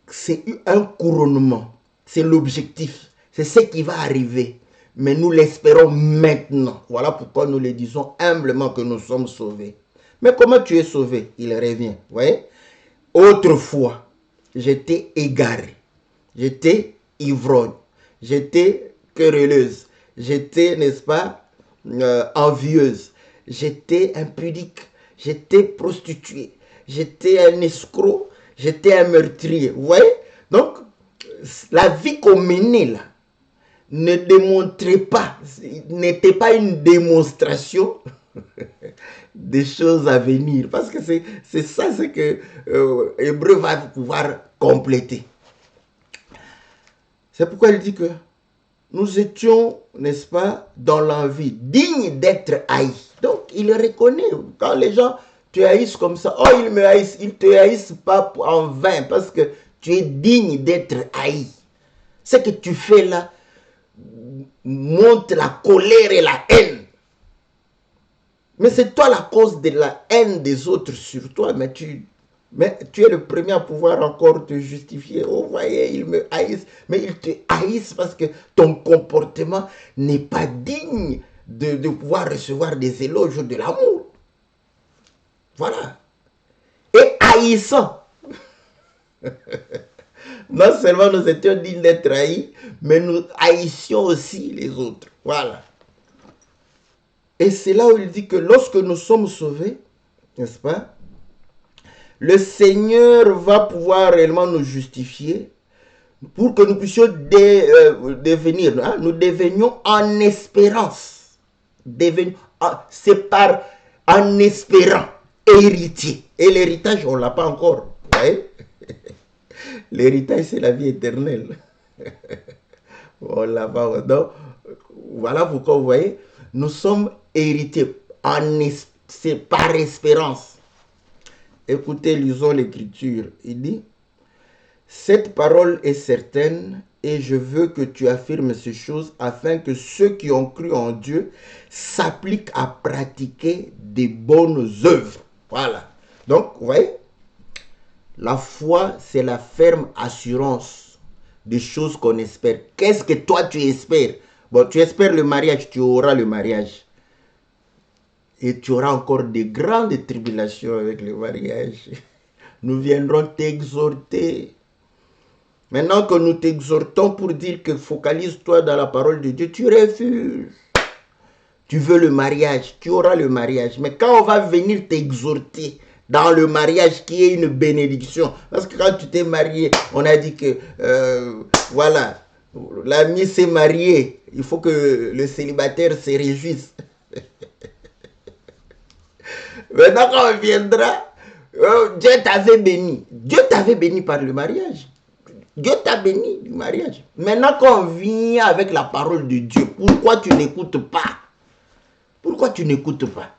un couronnement. C'est l'objectif. C'est ce qui va arriver. Mais nous l'espérons maintenant. Voilà pourquoi nous le disons humblement que nous sommes sauvés. Mais comment tu es sauvé? Il revient. Vous voyez? Autrefois, j'étais égaré. J'étais ivrogne. J'étais querelleuse. J'étais, n'est-ce pas, envieuse. J'étais impudique. J'étais prostituée. J'étais un escroc. J'étais un meurtrier. Vous voyez? Donc, la vie qu'on menait là ne démontrait pas, n'était pas une démonstration des choses à venir. Parce que c'est ça ce que Hébreu va pouvoir compléter. C'est pourquoi il dit que nous étions, n'est-ce pas, dans l'envie, dignes d'être haïs. Donc, il reconnaît, quand les gens te haïssent comme ça, oh, ils me haïssent, ils ne te haïssent pas en vain, parce que tu es digne d'être haï. Ce que tu fais là monte la colère et la haine. Mais c'est toi la cause de la haine des autres sur toi, mais tu es le premier à pouvoir encore te justifier. Oh, voyez, ils me haïssent. Mais ils te haïssent parce que ton comportement n'est pas digne de pouvoir recevoir des éloges ou de l'amour. Voilà. Et haïssant. Non seulement nous étions dignes d'être haïs, mais nous haïssions aussi les autres. Voilà. Et c'est là où il dit que lorsque nous sommes sauvés, n'est-ce pas, le Seigneur va pouvoir réellement nous justifier pour que nous puissions devenir, hein, nous devenions en espérance. C'est en espérant, héritier. Et l'héritage, on ne l'a pas encore. Vous voyez? L'héritage, c'est la vie éternelle. On l'a pas. Donc, voilà pourquoi vous voyez, nous sommes héritiers. C'est par espérance. Écoutez, lisons l'écriture. Il dit, cette parole est certaine et je veux que tu affirmes ces choses afin que ceux qui ont cru en Dieu s'appliquent à pratiquer des bonnes œuvres. Voilà. Donc, vous voyez, la foi, c'est la ferme assurance des choses qu'on espère. Qu'est-ce que toi tu espères? Bon, tu espères le mariage, tu auras le mariage. Et tu auras encore de grandes tribulations avec le mariage. Nous viendrons t'exhorter. Maintenant que nous t'exhortons pour dire que focalise-toi dans la parole de Dieu, tu refuses. Tu veux le mariage, tu auras le mariage. Mais quand on va venir t'exhorter dans le mariage qui est une bénédiction, parce que quand tu t'es marié, on a dit que, voilà, l'ami s'est marié, il faut que le célibataire se réjouisse. Maintenant quand on viendra, Dieu t'avait béni. Dieu t'avait béni par le mariage. Dieu t'a béni du mariage. Maintenant quand on vient avec la parole de Dieu, pourquoi tu n'écoutes pas? Pourquoi tu n'écoutes pas?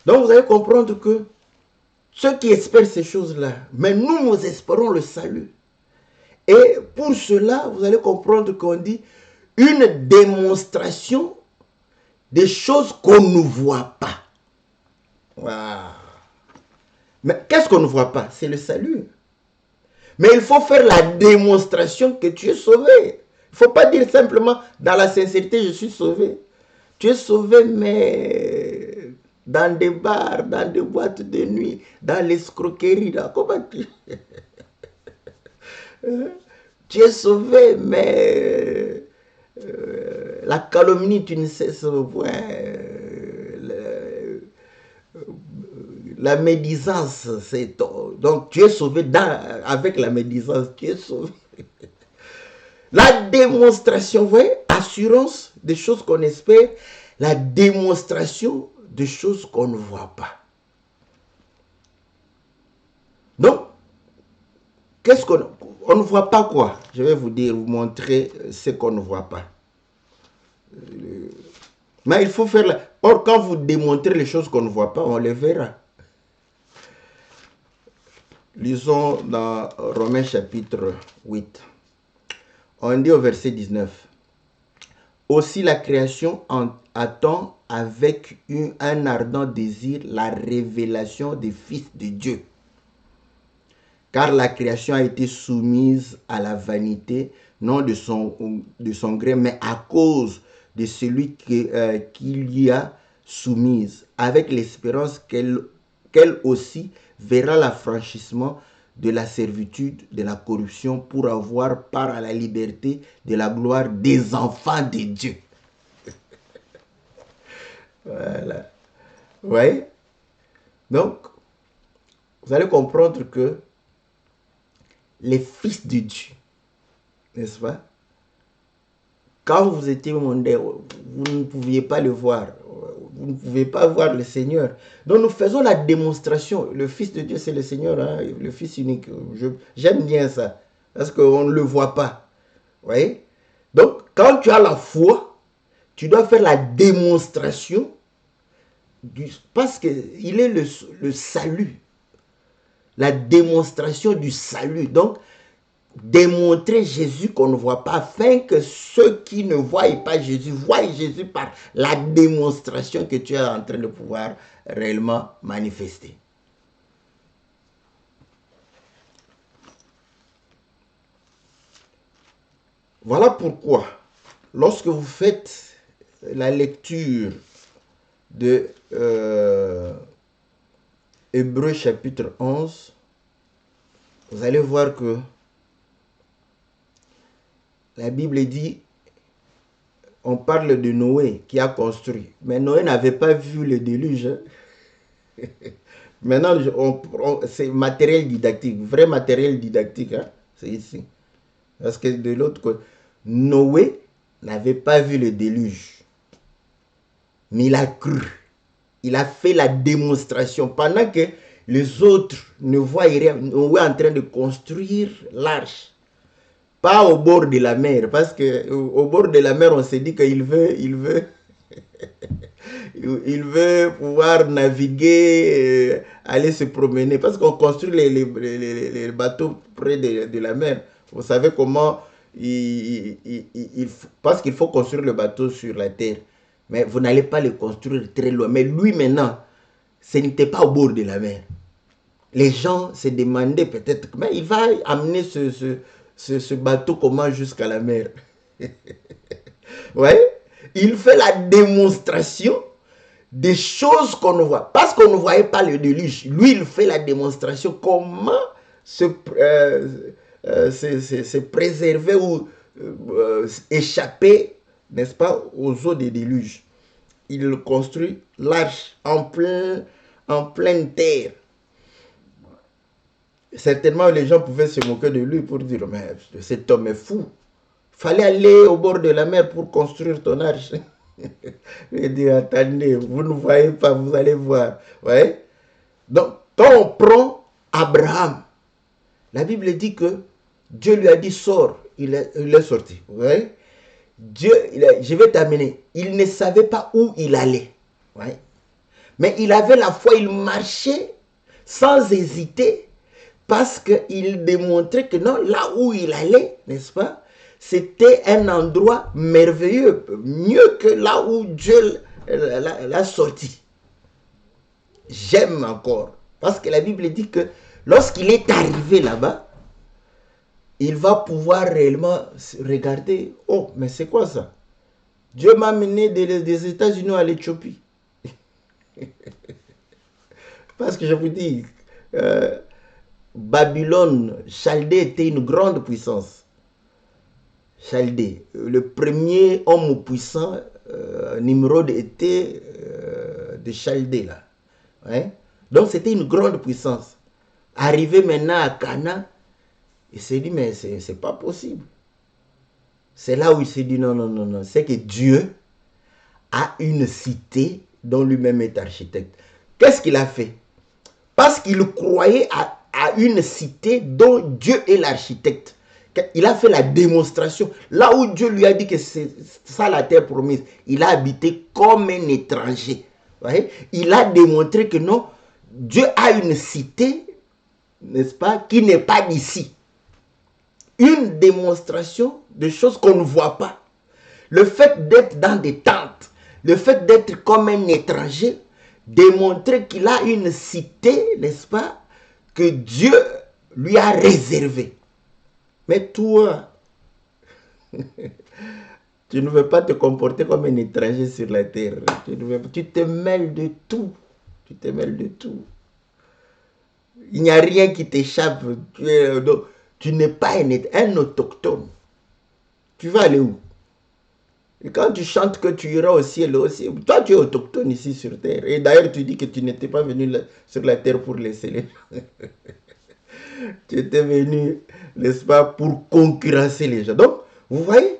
Donc vous allez comprendre que ceux qui espèrent ces choses-là, mais nous espérons le salut. Et pour cela, vous allez comprendre qu'on dit une démonstration des choses qu'on ne voit pas. Wow. Mais qu'est-ce qu'on ne voit pas? C'est le salut. Mais il faut faire la démonstration que tu es sauvé. Il ne faut pas dire simplement dans la sincérité, je suis sauvé. Tu es sauvé, mais dans des bars, dans des boîtes de nuit, dans l'escroquerie. Là. Comment tu... tu es sauvé, mais la calomnie, tu ne cesses point. La médisance, c'est... Donc, tu es sauvé avec la médisance, tu es sauvé. La démonstration, vous voyez, assurance des choses qu'on espère, la démonstration des choses qu'on ne voit pas. Donc, qu'est-ce qu'on... on ne voit pas quoi. Je vais vous dire, vous montrer ce qu'on ne voit pas. Mais il faut faire la... Or, quand vous démontrez les choses qu'on ne voit pas, on les verra. Lisons dans Romains chapitre 8. On dit au verset 19. Aussi la création attend avec un ardent désir la révélation des fils de Dieu. Car la création a été soumise à la vanité, non de son gré, mais à cause de celui qui l'y a soumise, avec l'espérance qu'elle aussi verra l'affranchissement de la servitude, de la corruption, pour avoir part à la liberté de la gloire des enfants de Dieu. Voilà. Ouais. Donc, vous allez comprendre que les fils de Dieu, n'est-ce pas? Quand vous étiez mondain, vous ne pouviez pas le voir. Vous ne pouvez pas voir le Seigneur. Donc nous faisons la démonstration. Le Fils de Dieu, c'est le Seigneur, hein? Le Fils unique. J'aime bien ça. Parce qu'on ne le voit pas. Vous voyez? Donc, quand tu as la foi, tu dois faire la démonstration parce qu'il est le salut. La démonstration du salut. Donc, démontrer Jésus qu'on ne voit pas, afin que ceux qui ne voient pas Jésus voient Jésus par la démonstration que tu es en train de pouvoir réellement manifester. Voilà pourquoi, lorsque vous faites la lecture de Hébreux chapitre 11, vous allez voir que la Bible dit, on parle de Noé qui a construit. Mais Noé n'avait pas vu le déluge. Maintenant, c'est matériel didactique, vrai matériel didactique. Hein? C'est ici. Parce que de l'autre côté, Noé n'avait pas vu le déluge. Mais il a cru. Il a fait la démonstration. Pendant que les autres ne voyaient rien, Noé est en train de construire l'arche. Pas au bord de la mer, parce que au bord de la mer, on s'est dit qu'il veut, il veut pouvoir naviguer, aller se promener, parce qu'on construit les bateaux près de la mer. Vous savez comment, parce qu'il faut construire le bateau sur la terre, mais vous n'allez pas le construire très loin. Mais lui maintenant, ce n'était pas au bord de la mer. Les gens se demandaient peut-être, mais il va amener ce bateau comment jusqu'à la mer. Ouais, il fait la démonstration des choses qu'on ne voit. Parce qu'on ne voyait pas le déluge. Lui, il fait la démonstration comment se préserver ou échapper, n'est-ce pas, aux eaux des déluges. Il construit l'arche en pleine terre. Certainement, les gens pouvaient se moquer de lui pour dire, mais cet homme est fou. Il fallait aller au bord de la mer pour construire ton arche. Il dit, attendez, vous ne voyez pas, vous allez voir. Ouais? Donc, quand on prend Abraham, la Bible dit que Dieu lui a dit, sors. Il est sorti. Ouais? Je vais t'amener. Il ne savait pas où il allait. Ouais? Mais il avait la foi, il marchait sans hésiter. Parce qu'il démontrait que non, là où il allait, n'est-ce pas, c'était un endroit merveilleux, mieux que là où Dieu l'a sorti. J'aime encore, parce que la Bible dit que lorsqu'il est arrivé là-bas, il va pouvoir réellement regarder, oh, mais c'est quoi ça? Dieu m'a mené des États-Unis à l'Éthiopie. Parce que je vous dis... Babylone, Chaldée était une grande puissance. Chaldée, le premier homme puissant, Nimrod, était de Chaldée là. Ouais? Donc c'était une grande puissance. Arrivé maintenant à Cana, il s'est dit mais c'est pas possible. C'est là où il s'est dit non, c'est que Dieu a une cité dont lui-même est architecte. Qu'est-ce qu'il a fait? Parce qu'il croyait à une cité dont Dieu est l'architecte. Il a fait la démonstration. Là où Dieu lui a dit que c'est ça la terre promise, il a habité comme un étranger. Voyez? Il a démontré que non, Dieu a une cité, n'est-ce pas, qui n'est pas d'ici. Une démonstration de choses qu'on ne voit pas. Le fait d'être dans des tentes, le fait d'être comme un étranger, démontrer qu'il a une cité, n'est-ce pas, que Dieu lui a réservée. Mais toi, tu ne veux pas te comporter comme un étranger sur la terre. Tu te mêles de tout. Tu te mêles de tout. Il n'y a rien qui t'échappe. Tu n'es pas un autochtone. Tu vas aller où? Et quand tu chantes que tu iras au ciel aussi, toi tu es autochtone ici sur terre. Et d'ailleurs tu dis que tu n'étais pas venu sur la terre pour les célébrer. Tu étais venu, n'est-ce pas, pour concurrencer les gens. Donc, vous voyez,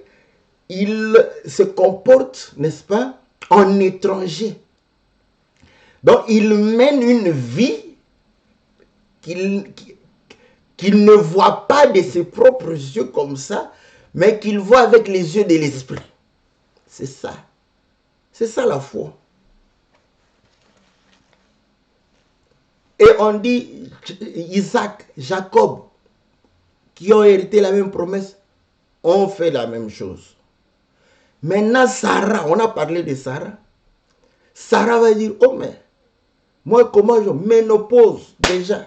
il se comporte, n'est-ce pas, en étranger. Donc, il mène une vie qu'il ne voit pas de ses propres yeux comme ça, mais qu'il voit avec les yeux de l'esprit. C'est ça. C'est ça la foi. Et on dit Isaac, Jacob, qui ont hérité la même promesse, ont fait la même chose. Maintenant, Sarah, on a parlé de Sarah. Sarah va dire, oh mais, moi comment je ménopause déjà.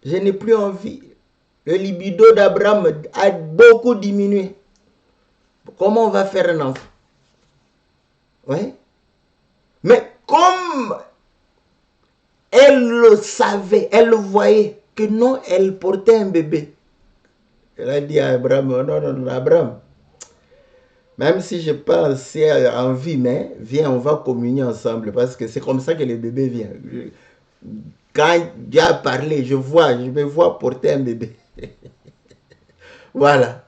Je n'ai plus envie. Le libido d'Abraham a beaucoup diminué. Comment on va faire un enfant? Oui. Mais comme elle le savait, elle le voyait, que non, elle portait un bébé. Elle a dit à Abraham, non, Abraham, même si je n'ai pas assez envie, mais viens, on va communier ensemble, parce que c'est comme ça que le bébé vient. Quand Dieu a parlé, je me vois porter un bébé. Voilà.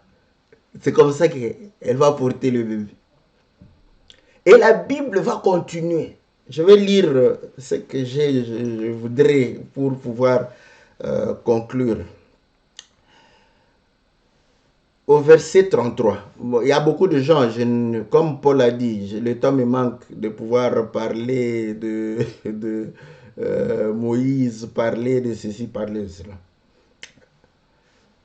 C'est comme ça qu'elle va porter le bébé. Et la Bible va continuer. Je vais lire ce que je voudrais pour pouvoir conclure. Au verset 33, il y a beaucoup de gens, comme Paul a dit, le temps me manque de pouvoir parler de Moïse, parler de ceci, parler de cela.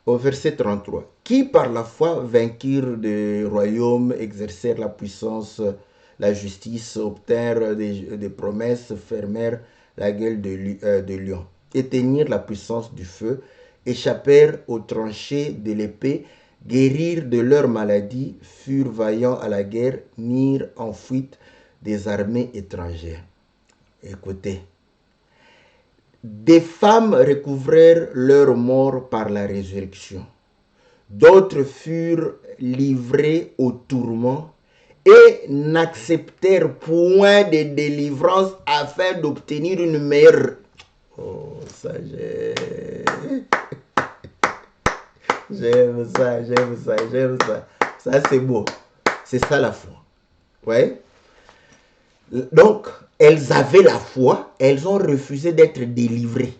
Au verset 33, qui par la foi vainquirent des royaumes, exercèrent la puissance, la justice, obtinrent des promesses, fermèrent la gueule de lion, éteignirent la puissance du feu, échappèrent aux tranchées de l'épée, guérirent de leur maladie, furent vaillants à la guerre, mirent en fuite des armées étrangères. Écoutez, des femmes recouvrèrent leur mort par la résurrection. D'autres furent livrés au tourment et n'acceptèrent point de délivrance afin d'obtenir une meilleure... Oh, ça j'aime ça. Ça, c'est beau. C'est ça la foi. Ouais. Donc, elles avaient la foi, elles ont refusé d'être délivrées.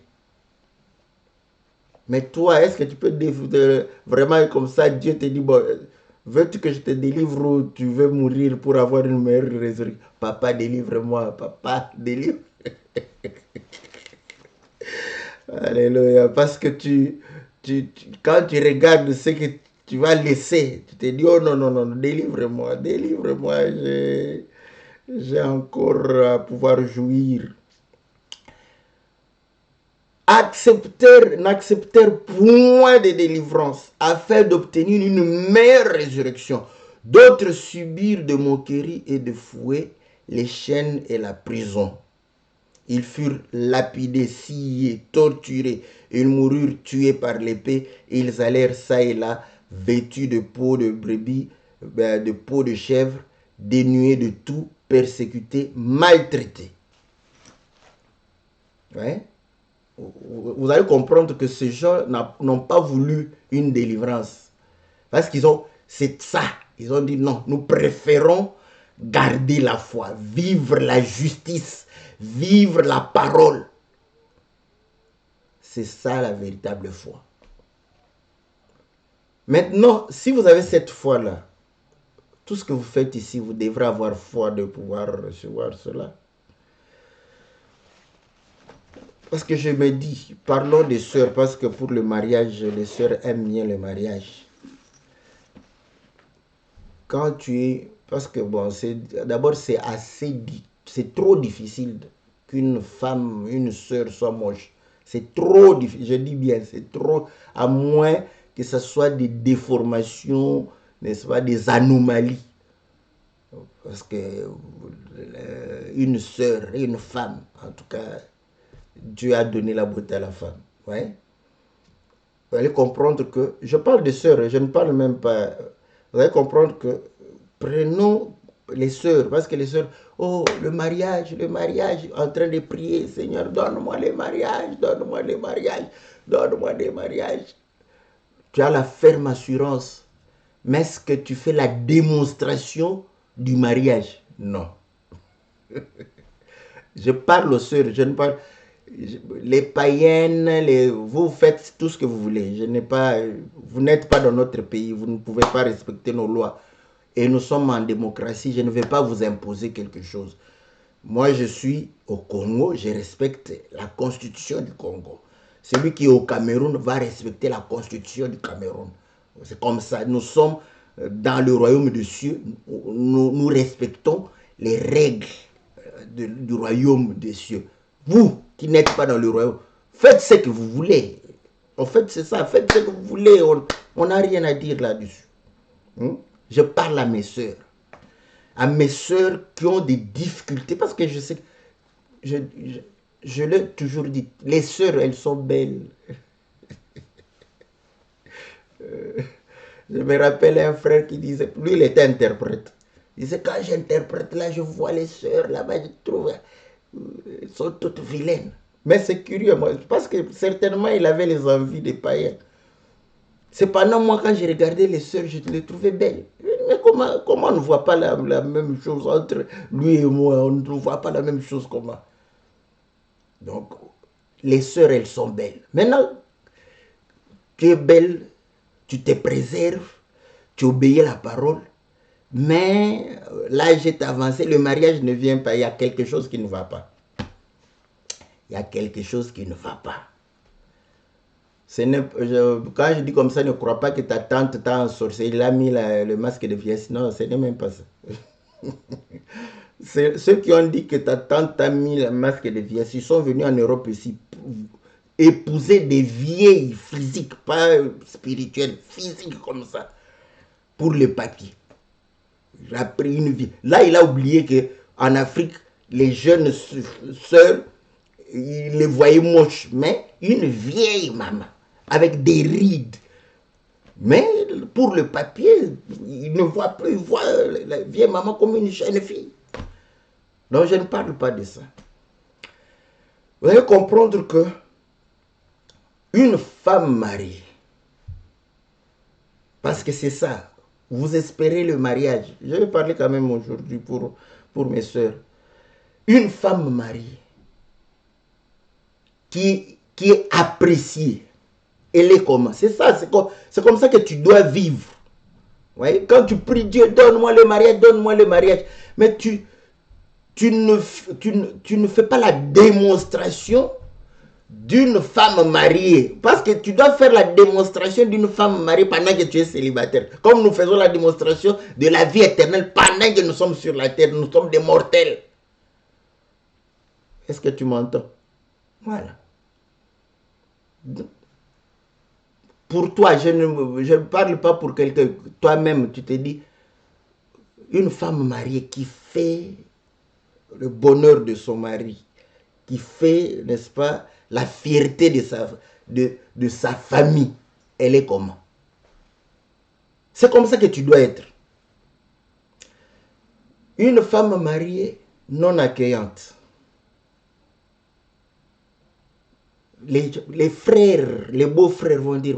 Mais toi, est-ce que tu peux vraiment comme ça, Dieu te dit, bon, veux-tu que je te délivre ou tu veux mourir pour avoir une meilleure résurrection? Papa, délivre-moi, papa, délivre. Alléluia, parce que quand tu regardes ce que tu vas laisser, tu te dis, oh non, délivre-moi, j'ai encore à pouvoir jouir. N'acceptèrent point de délivrance afin d'obtenir une meilleure résurrection. D'autres subirent de moqueries et de fouets, les chaînes et la prison. Ils furent lapidés, sciés, torturés. Ils moururent tués par l'épée. Ils allèrent ça et là, vêtus de peau de brebis, de peau de chèvre, dénués de tout, persécutés, maltraités. Ouais. Vous allez comprendre que ces gens n'ont pas voulu une délivrance. Parce qu'ils ont, c'est ça. Ils ont dit non, nous préférons garder la foi, vivre la justice, vivre la parole. C'est ça la véritable foi. Maintenant, si vous avez cette foi-là, tout ce que vous faites ici, vous devrez avoir foi de pouvoir recevoir cela. Parce que je me dis, parlons des sœurs, parce que pour le mariage, les sœurs aiment bien le mariage. Quand tu es... Parce que bon, d'abord c'est trop difficile qu'une femme, une sœur soit moche. C'est trop difficile, je dis bien, c'est trop, à moins que ce soit des déformations, n'est-ce pas, des anomalies. Parce que une sœur, une femme, en tout cas, Dieu a donné la beauté à la femme. Ouais. Vous allez comprendre que, je parle de sœurs, je ne parle même pas, vous allez comprendre que, prenons les sœurs, parce que les sœurs, oh, le mariage, en train de prier, Seigneur, donne-moi les mariages, donne-moi les mariages, donne-moi des mariages. Tu as la ferme assurance, mais est-ce que tu fais la démonstration du mariage? Non. Je parle aux sœurs, je ne parle... Les païennes, vous faites tout ce que vous voulez. Vous n'êtes pas dans notre pays, vous ne pouvez pas respecter nos lois. Et nous sommes en démocratie, je ne vais pas vous imposer quelque chose. Moi, je suis au Congo, je respecte la constitution du Congo. Celui qui est au Cameroun va respecter la constitution du Cameroun. C'est comme ça. Nous sommes dans le royaume des cieux. Nous respectons les règles du royaume des cieux. Vous qui n'êtes pas dans le royaume, faites ce que vous voulez. En fait, c'est ça. Faites ce que vous voulez. On n'a rien à dire là-dessus. Je parle à mes sœurs. À mes sœurs qui ont des difficultés. Parce que je sais, je l'ai toujours dit, les sœurs, elles sont belles. Je me rappelle un frère qui disait, lui il était interprète. Il disait, quand j'interprète là, je vois les sœurs là-bas, je trouve, elles sont toutes vilaines. Mais c'est curieux, moi, parce que certainement il avait les envies des païens. Cependant, moi, quand j'ai regardé les sœurs, je les trouvais belles. Mais comment on ne voit pas la même chose entre lui et moi? On ne voit pas la même chose, comment? Donc, les sœurs, elles sont belles. Maintenant, tu es belle, tu te préserves, tu obéis à la parole, mais l'âge est avancé, le mariage ne vient pas, il y a quelque chose qui ne va pas. Il y a quelque chose qui ne va pas. Quand je dis comme ça, ne crois pas que ta tante t'a ensorcelé, il a mis le masque de vieillesse. Non, ce n'est même pas ça. Ceux qui ont dit que ta tante t'a mis le masque de vieillesse, ils sont venus en Europe ici épouser des vieilles physiques, pas spirituelles, physiques comme ça, pour les papiers. Il a pris une vie. Là, il a oublié qu'en Afrique, les jeunes sœurs, ils les voyaient moches, mais une vieille maman, avec des rides. Mais pour le papier, il ne voit plus, il voit la vieille maman comme une jeune fille. Donc je ne parle pas de ça. Vous allez comprendre que une femme mariée, parce que c'est ça, vous espérez le mariage. Je vais parler quand même aujourd'hui pour mes soeurs. Une femme mariée qui est appréciée, elle est comment? C'est ça, c'est comme ça que tu dois vivre. Ouais? Quand tu pries Dieu, donne-moi le mariage, donne-moi le mariage. Mais tu ne fais pas la démonstration d'une femme mariée. Parce que tu dois faire la démonstration d'une femme mariée pendant que tu es célibataire. Comme nous faisons la démonstration de la vie éternelle pendant que nous sommes sur la terre. Nous sommes des mortels. Est-ce que tu m'entends? Voilà. Pour toi, je ne parle pas pour quelqu'un. Toi-même, tu te dis, une femme mariée qui fait le bonheur de son mari, qui fait, n'est-ce pas, la fierté de sa famille, elle est comment? C'est comme ça que tu dois être. Une femme mariée non accueillante. Les frères, les beaux-frères vont dire,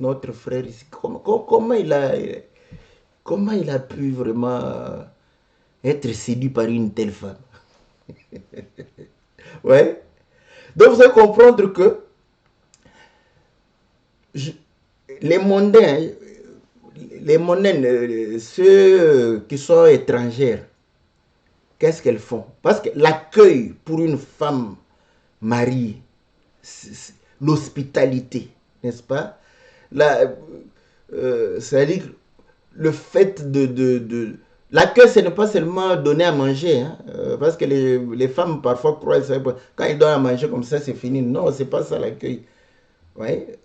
notre frère ici, comment il a pu vraiment être séduit par une telle femme? Ouais. Donc vous allez comprendre que les mondains, ceux qui sont étrangères, qu'est-ce qu'elles font? Parce que l'accueil pour une femme mariée, l'hospitalité, n'est-ce pas? C'est-à-dire le fait de l'accueil, ce n'est pas seulement donner à manger, hein, parce que les femmes parfois croient que quand ils donnent à manger comme ça, c'est fini. Non, c'est pas ça l'accueil. Ouais,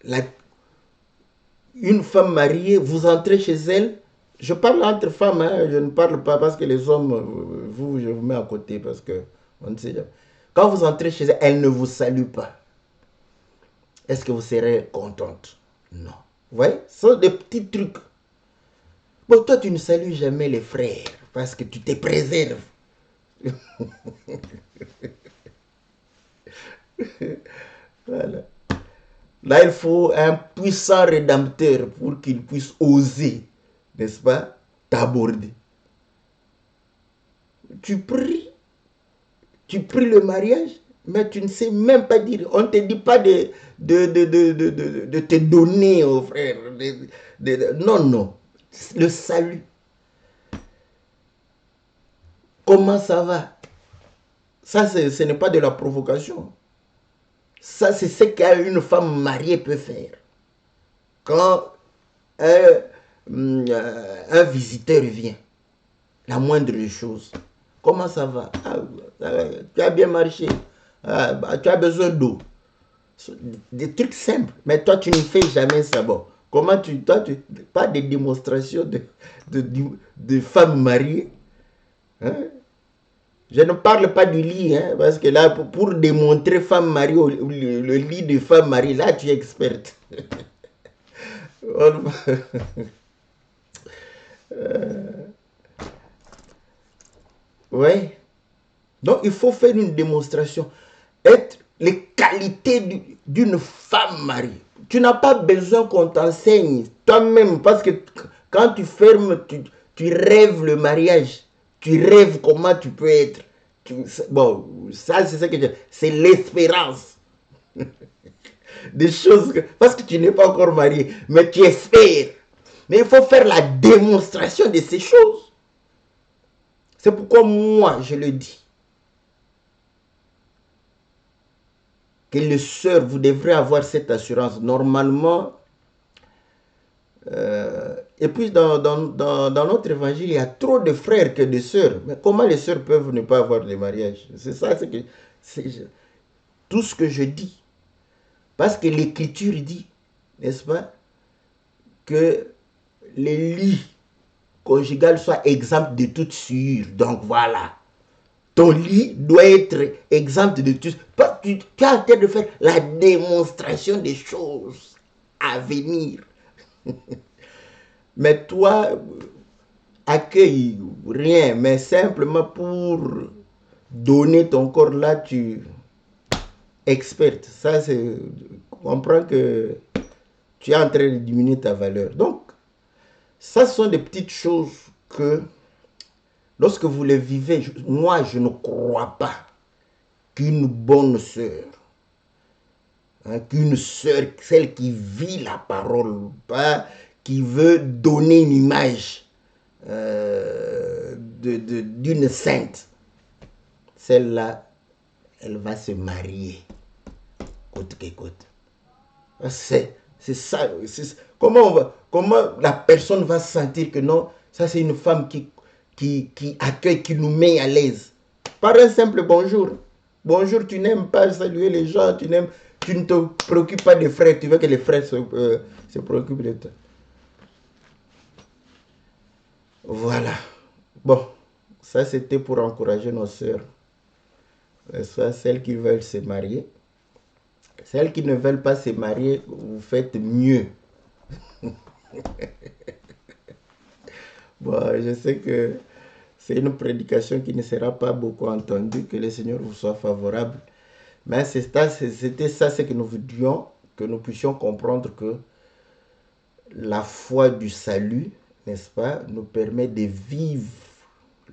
une femme mariée, vous entrez chez elle. Je parle entre femmes, hein, je ne parle pas parce que les hommes, je vous mets à côté parce que on ne sait jamais. Quand vous entrez chez elle, elle ne vous salue pas. Est-ce que vous serez contente? Non. Vous voyez, ce sont des petits trucs. Bon, toi, tu ne salues jamais les frères parce que tu te préserves. Voilà. Là, il faut un puissant rédempteur pour qu'il puisse oser, n'est-ce pas, t'aborder. Tu pries le mariage, mais tu ne sais même pas dire. On ne te dit pas de te donner aux frères. Non, non. Le salut. Comment ça va? Ça, ce n'est pas de la provocation. Ça, c'est ce qu'une femme mariée peut faire. Quand un visiteur vient, la moindre chose, comment ça va? Tu as bien marché. Tu as besoin d'eau. Des trucs simples. Mais toi, tu ne fais jamais ça. Bon, comment pas de démonstration de femmes mariées. Hein? Je ne parle pas du lit, hein, parce que là, pour démontrer femme mariée, le lit de femme mariée, là, tu es experte. Ouais. Donc, il faut faire une démonstration. Les qualités d'une femme mariée. Tu n'as pas besoin qu'on t'enseigne toi-même, parce que quand tu fermes, tu rêves le mariage. Tu rêves comment tu peux être. Bon, ça, c'est ça que c'est l'espérance. Des choses parce que tu n'es pas encore marié, mais tu espères. Mais il faut faire la démonstration de ces choses. C'est pourquoi moi, je le dis. Que les sœurs, vous devrez avoir cette assurance. Normalement, et puis dans notre évangile, il y a trop de frères que de sœurs. Mais comment les sœurs peuvent ne pas avoir de mariage? C'est ça, c'est tout ce que je dis. Parce que l'Écriture dit, n'est-ce pas, que les lits conjugaux soient exempts de toute souillure. Donc voilà. Ton lit doit être exempt de tout. Tu es en train de faire la démonstration des choses à venir. Mais toi, accueille rien, mais simplement pour donner ton corps là, tu experte. Ça, c'est. Comprends que tu es en train de diminuer ta valeur. Donc, ça sont des petites choses que, lorsque vous les vivez, moi, je ne crois pas qu'une bonne sœur, hein, qu'une sœur, celle qui vit la parole, pas qui veut donner une image d'une sainte, celle-là, elle va se marier. Côte que côte. C'est ça. Comment la personne va sentir que non, ça c'est une femme qui accueille, qui nous met à l'aise. Par un simple bonjour. Bonjour, tu n'aimes pas saluer les gens, tu ne te préoccupes pas des frères, tu veux que les frères se préoccupent de toi. Voilà. Bon, ça c'était pour encourager nos sœurs. Soit celles qui veulent se marier. Celles qui ne veulent pas se marier, vous faites mieux. Bon, je sais que c'est une prédication qui ne sera pas beaucoup entendue, que le Seigneur vous soit favorable. Mais c'était ça ce que nous voudrions, que nous puissions comprendre que la foi du salut, n'est-ce pas, nous permet de vivre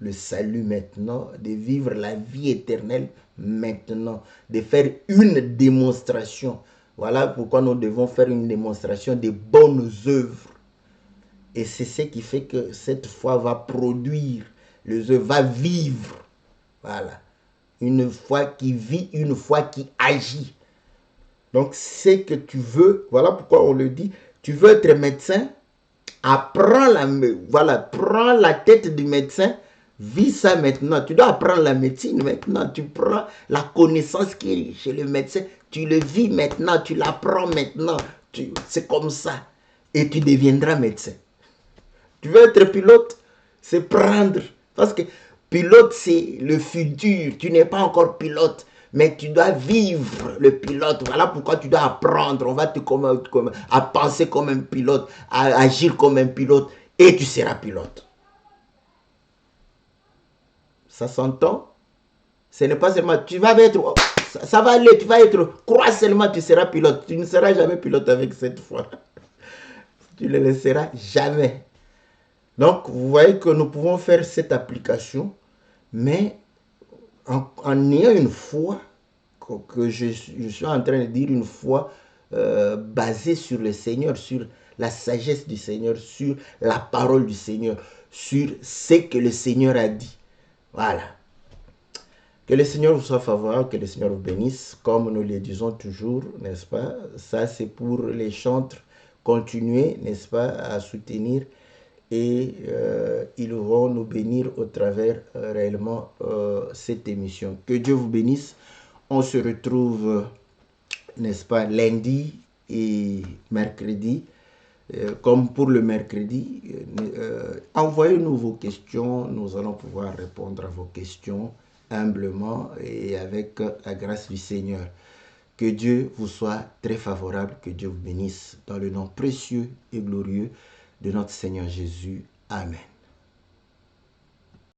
le salut maintenant, de vivre la vie éternelle maintenant, de faire une démonstration Voilà pourquoi nous devons faire une démonstration des bonnes œuvres. Et c'est ce qui fait que cette foi va produire, les œuvres va vivre. Voilà. Une foi qui vit, une foi qui agit. Donc, c'est que tu veux, voilà pourquoi on le dit, tu veux être médecin, apprends prends la tête du médecin, vis ça maintenant. Tu dois apprendre la médecine maintenant. Tu prends la connaissance qui est chez le médecin, tu le vis maintenant, tu l'apprends maintenant. C'est comme ça. Et tu deviendras médecin. Tu veux être pilote, c'est prendre. Parce que pilote, c'est le futur. Tu n'es pas encore pilote, mais tu dois vivre le pilote. Voilà pourquoi tu dois apprendre. On va te à penser comme un pilote, à agir comme un pilote, et tu seras pilote. Ça s'entend? Ce n'est pas seulement, tu vas être, ça va aller, tu vas être, crois seulement, tu seras pilote. Tu ne seras jamais pilote avec cette foi. Tu ne le seras jamais. Donc, vous voyez que nous pouvons faire cette application, mais en ayant une foi, que je suis en train de dire, une foi basée sur le Seigneur, sur la sagesse du Seigneur, sur la parole du Seigneur, sur ce que le Seigneur a dit. Voilà. Que le Seigneur vous soit favorable, que le Seigneur vous bénisse, comme nous le disons toujours, n'est-ce pas? Ça, c'est pour les chantres. Continuez, n'est-ce pas, à soutenir. Et ils vont nous bénir au travers réellement cette émission. Que Dieu vous bénisse. On se retrouve, n'est-ce pas, lundi et mercredi. Comme pour le mercredi, envoyez-nous vos questions. Nous allons pouvoir répondre à vos questions humblement et avec la grâce du Seigneur. Que Dieu vous soit très favorable. Que Dieu vous bénisse dans le nom précieux et glorieux de notre Seigneur Jésus. Amen.